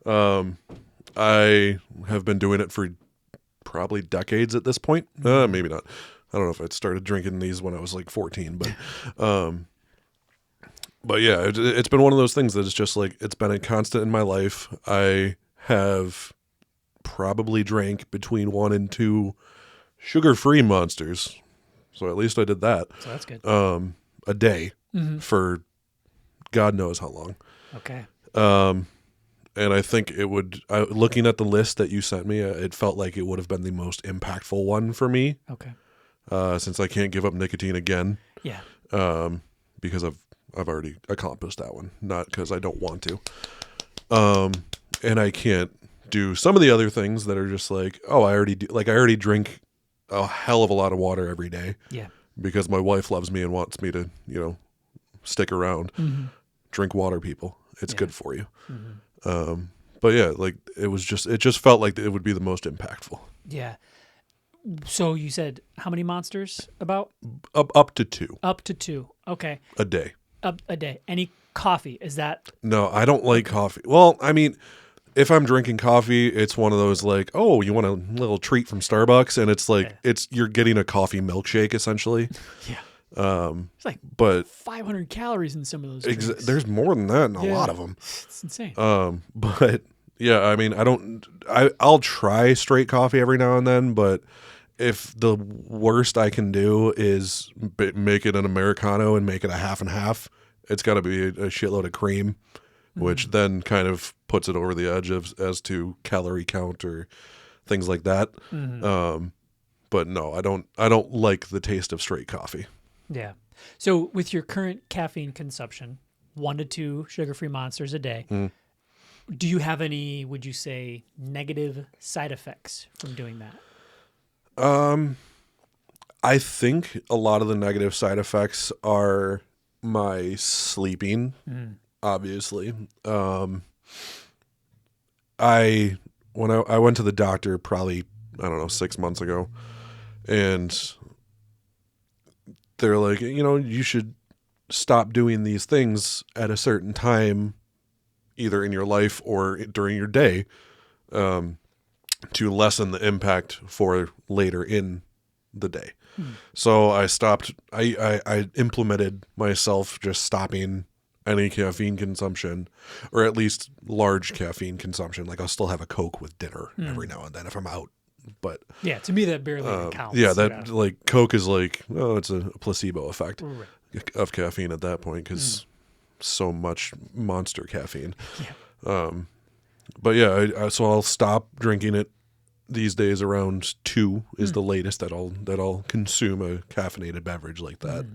I have been doing it for probably decades at this point. Maybe not. I don't know if I started drinking these when I was like 14, but yeah, it's been one of those things that it's just like, it's been a constant in my life. I have probably drank between 1 and 2 sugar-free Monsters. So at least I did that. So that's good. A day for God knows how long. Okay. And I think it would, looking at the list that you sent me, it felt like it would have been the most impactful one for me. Okay. Since I can't give up nicotine again. Yeah. Because I've already accomplished that one, not because I don't want to. And I can't do some of the other things that are just like, I already drink a hell of a lot of water every day. Yeah. Because my wife loves me and wants me to, stick around. Drink water, people. It's good for you. But yeah, like it just felt like it would be the most impactful. Yeah. So you said how many Monsters about? Up to 2. Up to 2. Okay. A day. Up a day. Any coffee? Is that? No, I don't like coffee. Well, I mean, if I'm drinking coffee, it's one of those like, oh, you want a little treat from Starbucks, and it's like you're getting a coffee milkshake essentially. Yeah. It's like But 500 calories in some of those drinks. there's more than that in a lot of them. It's insane. But yeah, I mean, I'll try straight coffee every now and then, but if the worst I can do is make it an Americano and make it a half and half, it's got to be a shitload of cream, which then kind of puts it over the edge as to calorie count or things like that. But no, I don't like the taste of straight coffee. Yeah. So with your current caffeine consumption, 1 to 2 sugar-free Monsters a day, do you have any, would you say, negative side effects from doing that? I think a lot of the negative side effects are my sleeping, obviously. When I went to the doctor probably, I don't know, 6 months ago, and they're like, you should stop doing these things at a certain time, either in your life or during your day, to lessen the impact for later in the day. So I stopped. I implemented myself just stopping any caffeine consumption, or at least large caffeine consumption. Like I'll still have a Coke with dinner every now and then if I'm out. But Yeah, to me that barely even counts. yeah, that like Coke is like, oh, it's a placebo effect of caffeine at that point because so much monster caffeine. Yeah. But yeah, so I'll stop drinking it these days around 2 is the latest that I'll consume a caffeinated beverage like that.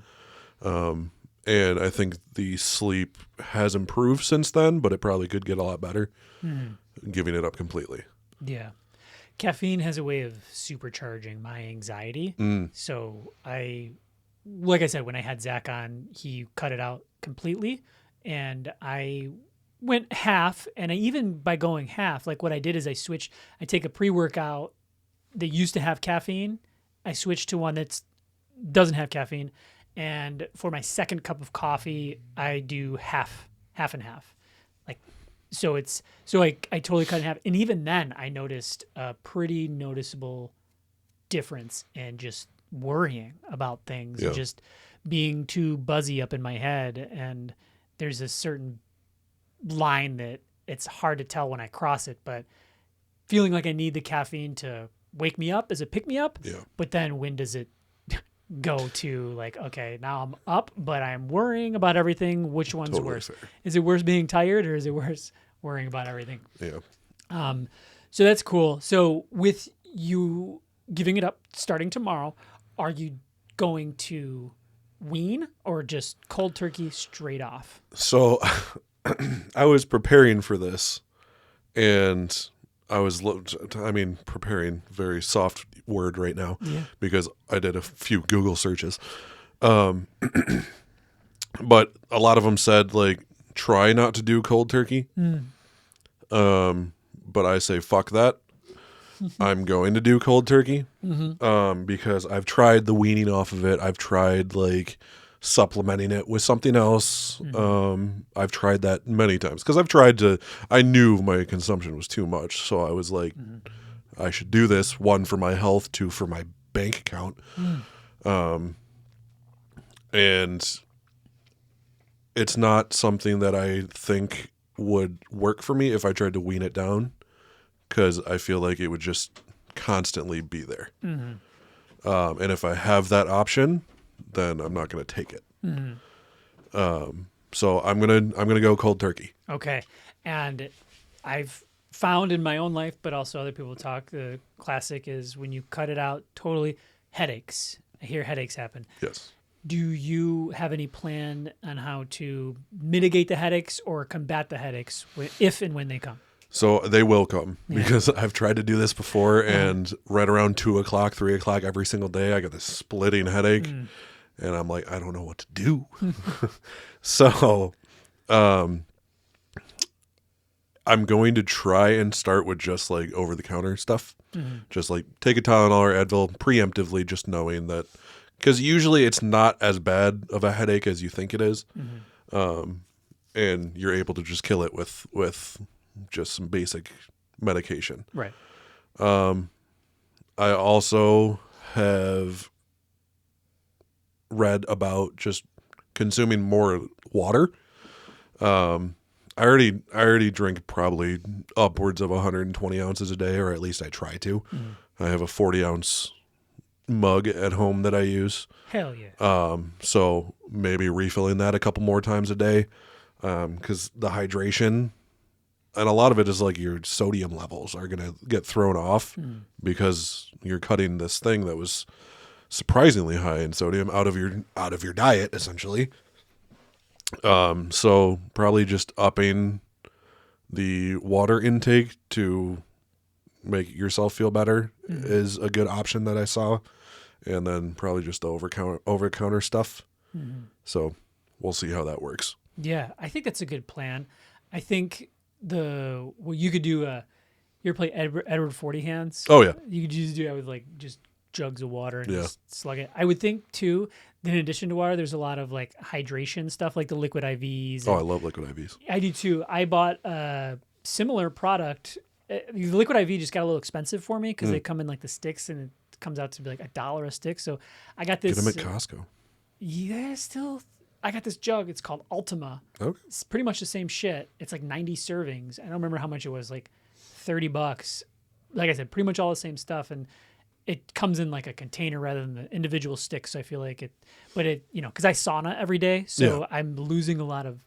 And I think the sleep has improved since then, but it probably could get a lot better giving it up completely. Yeah. Caffeine has a way of supercharging my anxiety. So like I said, when I had Zach on, he cut it out completely. And I went half. And even by going half, like what I did is I take a pre-workout that used to have caffeine. I switched to one that doesn't have caffeine. And for my second cup of coffee, I do half and half. So I totally cut in half. And even then I noticed a pretty noticeable difference in just worrying about things and just being too buzzy up in my head. And there's a certain line that it's hard to tell when I cross it, but feeling like I need the caffeine to wake me up as a pick me up. Yeah. But then when does it go to like, okay, now I'm up, but I'm worrying about everything. Which one's totally worse? Fair. Is it worse being tired or is it worse worrying about everything? Yeah. So that's cool. So with you giving it up starting tomorrow, are you going to wean or just cold turkey straight off? So I was preparing for this and preparing, very soft word right now because I did a few Google searches. But a lot of them said like, try not to do cold turkey. But I say, fuck that. I'm going to do cold turkey. Because I've tried the weaning off of it. I've tried like supplementing it with something else. I've tried that many times because I knew my consumption was too much. So I was like, I should do this, 1 for my health, 2 for my bank account. And it's not something that I think would work for me if I tried to wean it down because I feel like it would just constantly be there. And if I have that option, then I'm not going to take it. So I'm gonna go cold turkey. Okay. And I've found in my own life, but also other people talk, the classic is when you cut it out totally, headaches. I hear headaches happen. Yes. Do you have any plan on how to mitigate the headaches or combat the headaches if and when they come? So they will come because I've tried to do this before and right around 2:00, 3:00 every single day, I get this splitting headache and I'm like, I don't know what to do. So, I'm going to try and start with just like over the counter stuff. Just like take a Tylenol or Advil preemptively, just knowing that, because usually it's not as bad of a headache as you think it is. And you're able to just kill it with just some basic medication. Right. I also have read about just consuming more water. I already drink probably upwards of 120 ounces a day, or at least I try to. I have a 40-ounce mug at home that I use. Hell yeah. So maybe refilling that a couple more times a day, because the hydration, and a lot of it is like your sodium levels are going to get thrown off because you're cutting this thing that was surprisingly high in sodium out of your diet, essentially. So probably just upping the water intake to make yourself feel better is a good option that I saw. And then probably just the over-counter stuff. So we'll see how that works. Yeah, I think that's a good plan. I think you could do, you ever play Edward 40 Hands? Oh, yeah. You could just do that with like just jugs of water and just slug it. I would think too, that in addition to water, there's a lot of like hydration stuff, like the liquid IVs. Oh, I love liquid IVs. I do too. I bought a similar product. The liquid IV just got a little expensive for me because they come in like the sticks and it comes out to be like $1 a stick. So I got this. Get them at Costco. Yeah, still I got this jug. It's called Ultima. Okay. It's pretty much the same shit. It's like 90 servings. I don't remember how much it was, like $30. Like I said, pretty much all the same stuff. And it comes in like a container rather than the individual sticks. So I feel like because I sauna every day. So I'm losing a lot of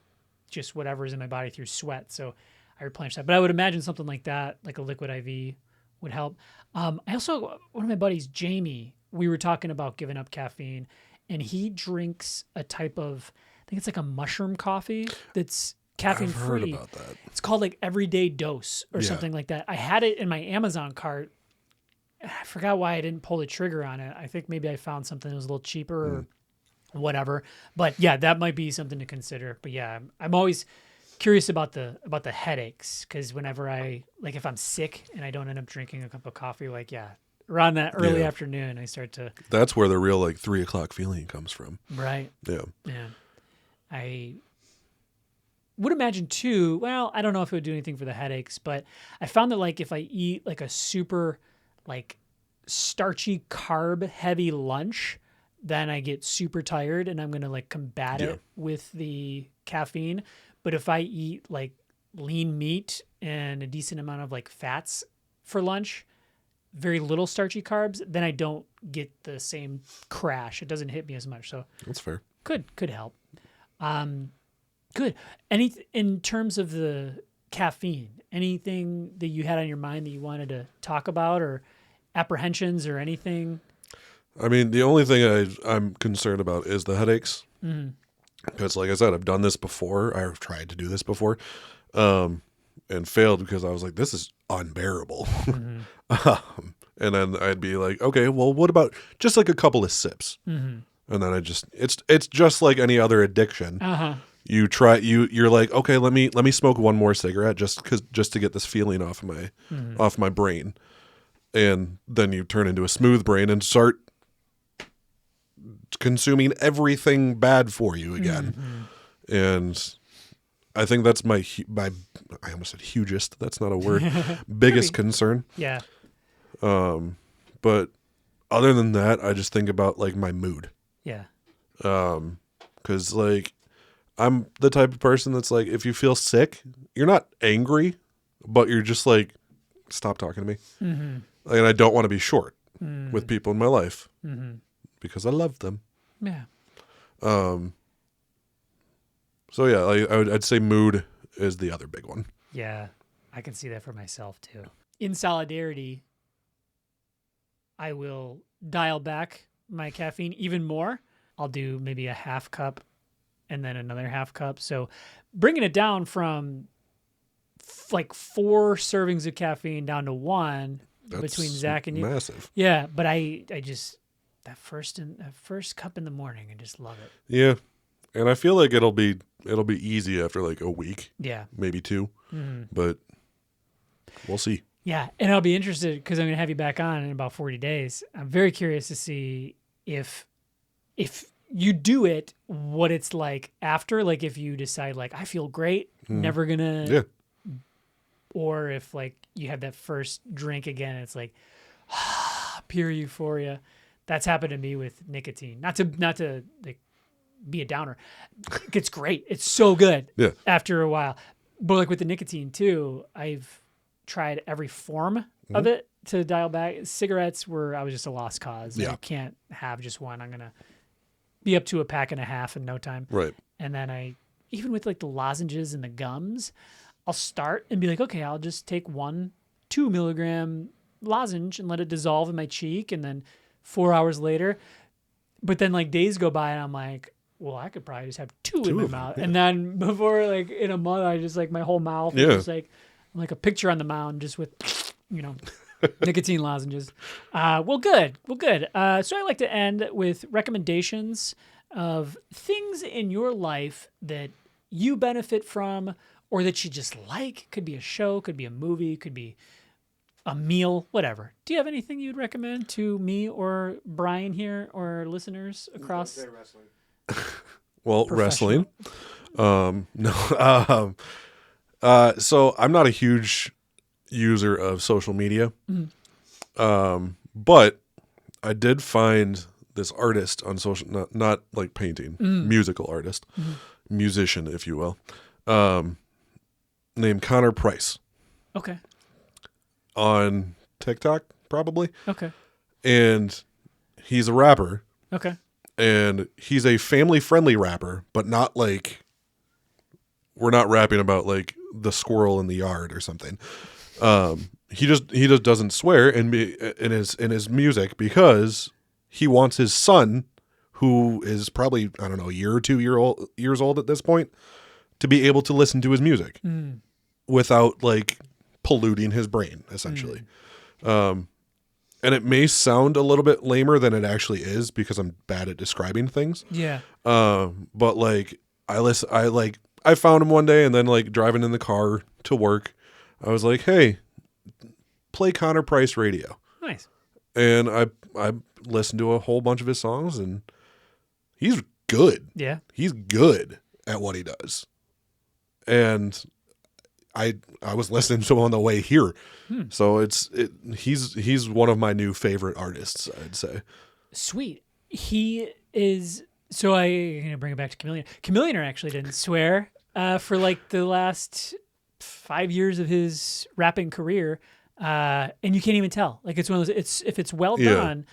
just whatever's in my body through sweat. So I replenish that. But I would imagine something like that, like a liquid IV would help. I also, one of my buddies, Jamie, we were talking about giving up caffeine, and he drinks a type of, I think it's like a mushroom coffee that's caffeine I've free. heard about that. It's called like Everyday Dose or something like that. I had it in my Amazon cart. I forgot why I didn't pull the trigger on it. I think maybe I found something that was a little cheaper or whatever. But yeah, that might be something to consider. But yeah, I'm always curious about the headaches, because whenever if I'm sick and I don't end up drinking a cup of coffee, around that early afternoon, I start to. That's where the real like 3 o'clock feeling comes from. Right. Yeah. Yeah. I would imagine too. Well, I don't know if it would do anything for the headaches, but I found that like if I eat like a super like starchy carb heavy lunch, then I get super tired and I'm going to like combat it with the caffeine. But if I eat like lean meat and a decent amount of like fats for lunch, very little starchy carbs, then I don't get the same crash. It doesn't hit me as much. So That's fair. could help. Good. In terms of the caffeine, anything that you had on your mind that you wanted to talk about, or apprehensions or anything? I mean, the only thing I'm concerned about is the headaches. Mm-hmm. Because, like I said, I've done this before. I've tried to do this before, and failed because I was like, "This is unbearable." Mm-hmm. And then I'd be like, "Okay, well, what about just like a couple of sips?" Mm-hmm. And then it's just like any other addiction. Uh-huh. You're like, okay, let me smoke one more cigarette just to get this feeling off my brain, and then you turn into a smooth brain and start consuming everything bad for you again. Mm-hmm. And I think that's my I almost said hugest. That's not a word. Biggest concern. Yeah. But other than that, I just think about like my mood. Yeah. 'Cause like I'm the type of person that's like, if you feel sick, you're not angry, but you're just like, stop talking to me. Mm-hmm. And I don't want to be short with people in my life because I love them. Yeah. So yeah, I'd say mood is the other big one. Yeah. I can see that for myself too. In solidarity, I will dial back my caffeine even more. I'll do maybe a half cup and then another half cup. So bringing it down from like 4 servings of caffeine down to 1 between Zach and you. Massive. Yeah, but I just that first cup in the morning, I just love it. Yeah, and I feel like it'll be easy after like a week. Yeah, maybe 2, but we'll see. Yeah, and I'll be interested because I'm going to have you back on in about 40 days. I'm very curious to see if you do it, what it's like after. Like if you decide like I feel great, never gonna, or if like you have that first drink again, it's like pure euphoria. That's happened to me with nicotine. Not to like be a downer. It's great. It's so good. Yeah. After a while, but like with the nicotine too, I've tried every form of it to dial back. Cigarettes I was just a lost cause. Yeah. I can't have just one. I'm gonna be up to a pack and a half in no time. Right. And then even with like the lozenges and the gums, I'll start and be like, okay, I'll just take 1 2 milligram lozenge and let it dissolve in my cheek, and then 4 hours later. But then like days go by and I'm like, well, I could probably just have 2 in my mouth. Yeah. And then before like in a month, I just like my whole mouth is just like a picture on the mound just with, nicotine lozenges. Well, good. So I like to end with recommendations of things in your life that you benefit from or that you just like. Could be a show, could be a movie, could be a meal, whatever. Do you have anything you'd recommend to me or Brian here or listeners across? Wrestling. Well, wrestling. No. So I'm not a huge user of social media. But I did find this artist on social, not like painting, musical artist, musician, if you will, named Connor Price Okay. on TikTok, probably. Okay. And he's a rapper, Okay. and he's a family-friendly rapper, but not like, we're not rapping about like the squirrel in the yard or something. He just doesn't swear in his music because he wants his son, who is probably, I don't know, a year or 2 years old at this point, to be able to listen to his music without like polluting his brain, essentially. And it may sound a little bit lamer than it actually is because I'm bad at describing things. Yeah. But like I found him one day, and then like driving in the car to work, I was like, hey, play Connor Price radio. Nice. And I listened to a whole bunch of his songs, and he's good. Yeah. He's good at what he does. And I was listening to him on the way here. So he's one of my new favorite artists, I'd say. Sweet. He is. So I'm going to bring it back to Chameleon. Chameleon actually didn't swear for like the last 5 years of his rapping career. And you can't even tell. Like it's one of those, if it's well done,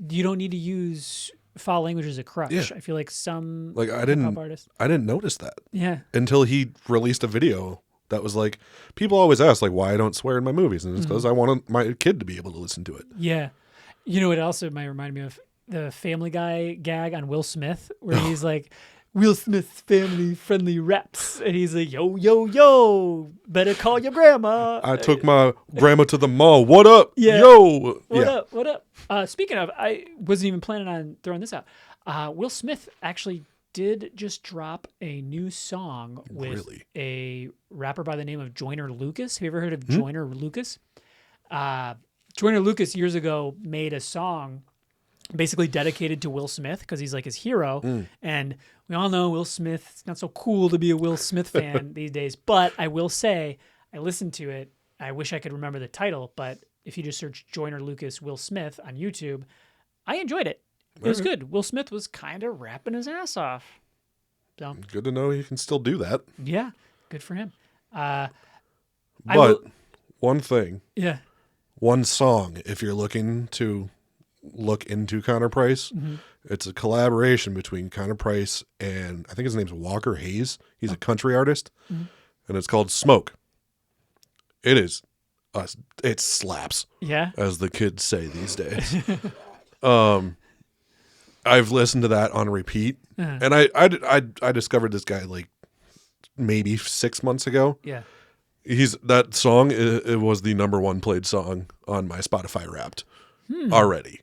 you don't need to use foul language as a crutch. Yeah. I feel like some Like I hip-hop artists. didn't notice that Yeah. until he released a video that was like, people always ask like why I don't swear in my movies, and it's because I want my kid to be able to listen to it. Yeah. You know, it also might remind me of the Family Guy gag on Will Smith, where he's like, Will Smith's family friendly raps. And he's like, yo, yo, yo, better call your grandma. I took my grandma to the mall. What up? Yeah. Yo. What up? What up? Speaking of, I wasn't even planning on throwing this out. Will Smith actually did just drop a new song with a rapper by the name of Joyner Lucas. Have you ever heard of Joyner Lucas? Joyner Lucas years ago made a song basically dedicated to Will Smith because he's like his hero. And we all know Will Smith, it's not so cool to be a Will Smith fan these days. But I will say, I listened to it. I wish I could remember the title, but if you just search Joyner Lucas Will Smith on YouTube, I enjoyed it. It was good. Will Smith was kind of rapping his ass off. So Good to know he can still do that. yeah, good for him. But one thing, Yeah. one song, if you're looking to look into Connor Price, it's a collaboration between Connor Price and I think his name's Walker Hayes. He's a country artist, and it's called Smoke. It is, it slaps, Yeah. as the kids say these days. I've listened to that on repeat, and I discovered this guy like maybe 6 months ago. Yeah. That song, it was the #1 played song on my Spotify Wrapped already.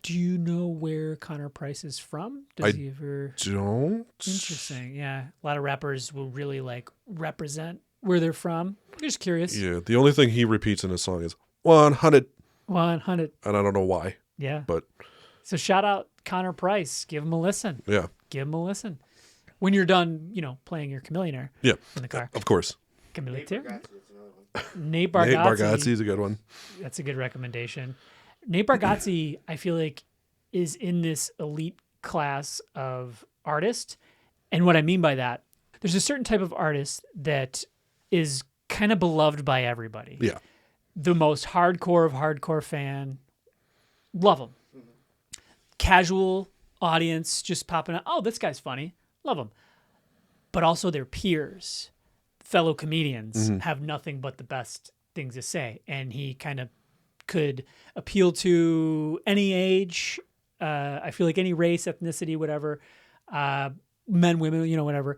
Do you know where Connor Price is from? Does he ever? Don't. Interesting. Yeah. A lot of rappers will really like represent where they're from. I'm just curious. Yeah, the only thing he repeats in his song is 100, 100. and I don't know why, Yeah. but So shout out Connor Price. Give him a listen. yeah, Give him a listen. When you're done, playing your Chameleonaire yeah, in the car. of course. Chameleonaire. That's another one. Nate Nate Bargatze. Bargatze's a good one. That's a good recommendation. Nate Bargatze, I feel like, is in this elite class of artist. And what I mean by that, there's a certain type of artist that is kind of beloved by everybody. Yeah, The most hardcore of hardcore fan, love him. Casual audience just popping out, oh, this guy's funny, love him. But also their peers, fellow comedians, have nothing but the best things to say. And he kind of could appeal to any age, I feel like any race, ethnicity, whatever, men, women, whatever.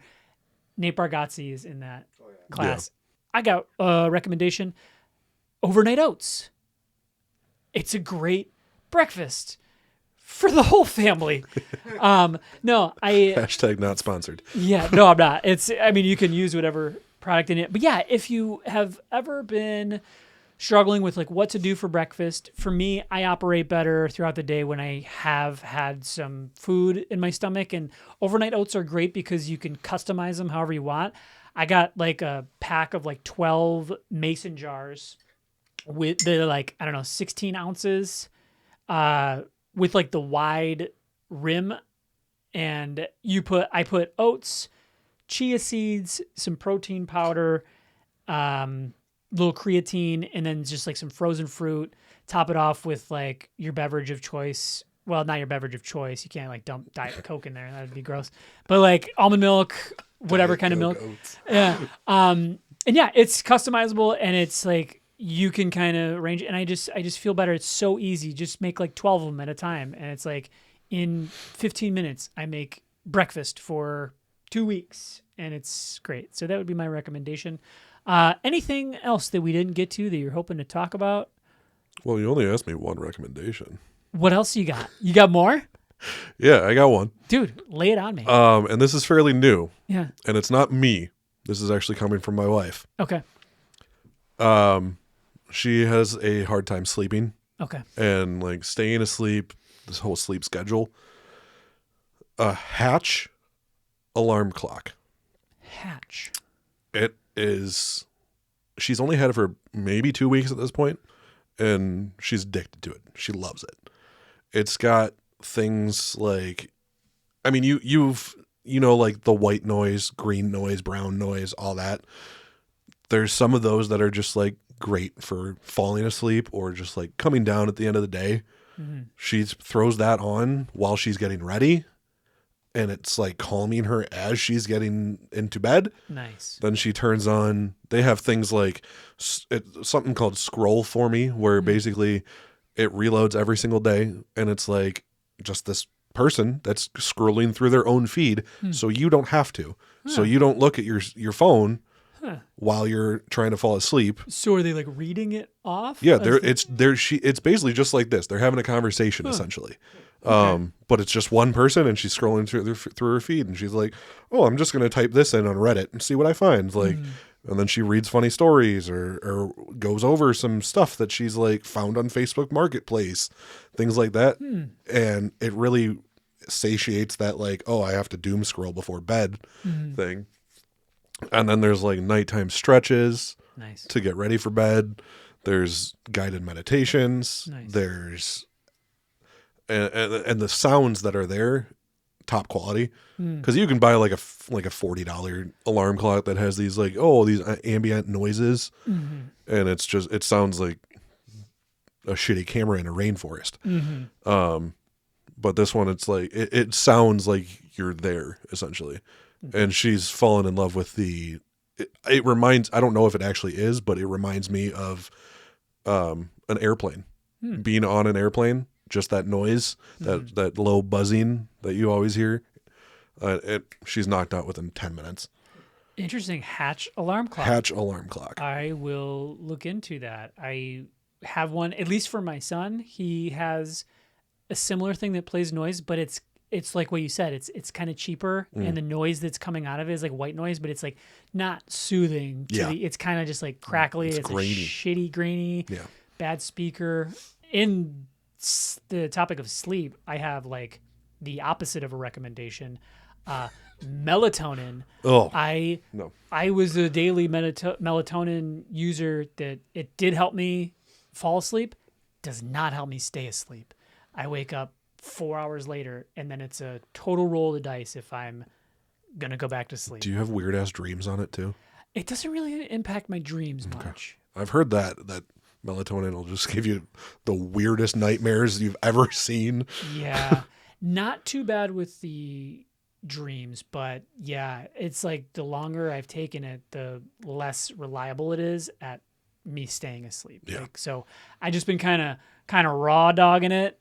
Nate Bargatze is in that class. I got a recommendation, Overnight Oats. It's a great breakfast for the whole family. No, hashtag not sponsored. yeah, no, I'm not. You can use whatever product in it. But yeah, if you have ever been struggling with like what to do for breakfast, for me, I operate better throughout the day when I have had some food in my stomach, and overnight oats are great because you can customize them however you want. I got like a pack of like 12 mason jars they're like, I don't know, 16 ounces. with like the wide rim, and I put oats, chia seeds, some protein powder, little creatine, and then just like some frozen fruit. Top it off with like your beverage of choice. Well, not your beverage of choice. You can't like dump Diet Coke in there. That would be gross. But like almond milk, whatever Diet kind of Coke milk. oats. Yeah. And yeah, it's customizable, and it's like you can kind of arrange it. And I just feel better. It's so easy. Just make like 12 of them at a time. And it's like in 15 minutes, I make breakfast for 2 weeks, and it's great. So that would be my recommendation. Anything else that we didn't get to that you're hoping to talk about? Well, you only asked me one recommendation. What else you got? You got more? Yeah, I got one. Dude, lay it on me. And this is fairly new, Yeah. and it's not me. This is actually coming from my wife. Okay. She has a hard time sleeping Okay. and like staying asleep, this whole sleep schedule. A Hatch alarm clock. Hatch. It is, she's only had it for maybe 2 weeks at this point, and she's addicted to it. She loves it. It's got things like, I mean, you know, like the white noise, green noise, brown noise, all that. There's some of those that are just like great for falling asleep or just like coming down at the end of the day. Mm-hmm. She throws that on while she's getting ready, and it's like calming her as she's getting into bed. Nice. Then she turns on, they have things like something called Scroll for Me, where basically it reloads every single day, and it's like just this person that's scrolling through their own feed, so you don't have to. So you don't look at your phone while you're trying to fall asleep. So are they like reading it off? Yeah, it's basically just like this. They're having a conversation essentially. But it's just one person, and she's scrolling through her feed, and she's like, "Oh, I'm just going to type this in on Reddit and see what I find." Like, and then she reads funny stories or goes over some stuff that she's like found on Facebook Marketplace, things like that. And it really satiates that like, oh, I have to doom scroll before bed thing. And then there's like nighttime stretches Nice. to get ready for bed. There's guided meditations. Nice. There's and the sounds that are there, top quality. Because you can buy like a $40 alarm clock that has these like these ambient noises, and it sounds like a shitty camera in a rainforest. But this one, it's like it sounds like you're there essentially. And she's fallen in love with it reminds, I don't know if it actually is, but it reminds me of an airplane. Being on an airplane, just that noise, that low buzzing that you always hear. She's knocked out within 10 minutes. Interesting. Hatch alarm clock. Hatch alarm clock. I will look into that. I have one, at least for my son. He has a similar thing that plays noise, but it's like what you said. It's kind of cheaper, and the noise that's coming out of it is like white noise, but it's like not soothing. It's kind of just like crackly. It's grainy. a shitty, grainy, bad speaker. In the topic of sleep, I have like the opposite of a recommendation. Melatonin. I was a daily melatonin user that it did help me fall asleep. Does not help me stay asleep. I wake up 4 hours later, and then it's a total roll of the dice if I'm gonna go back to sleep. Do you have weird ass dreams on it too? It doesn't really impact my dreams much. I've heard that melatonin will just give you the weirdest nightmares you've ever seen. Yeah, not too bad with the dreams, but yeah, it's like the longer I've taken it, the less reliable it is at me staying asleep. Yeah. Like, so I just been kind of raw dogging it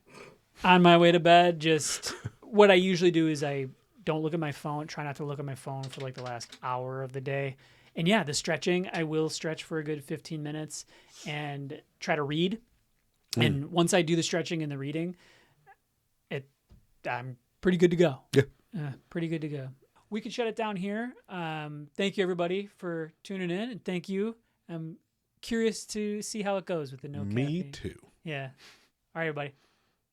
on my way to bed. Just what I usually do is I don't look at my phone, try not to look at my phone for like the last hour of the day. And yeah, the stretching, I will stretch for a good 15 minutes and try to read. And once I do the stretching and the reading, I'm pretty good to go. Yeah. Pretty good to go. We can shut it down here. Thank you, everybody, for tuning in. And thank you. I'm curious to see how it goes with the no caffeine. Me too. Yeah. All right, everybody.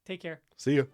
Take care. See ya.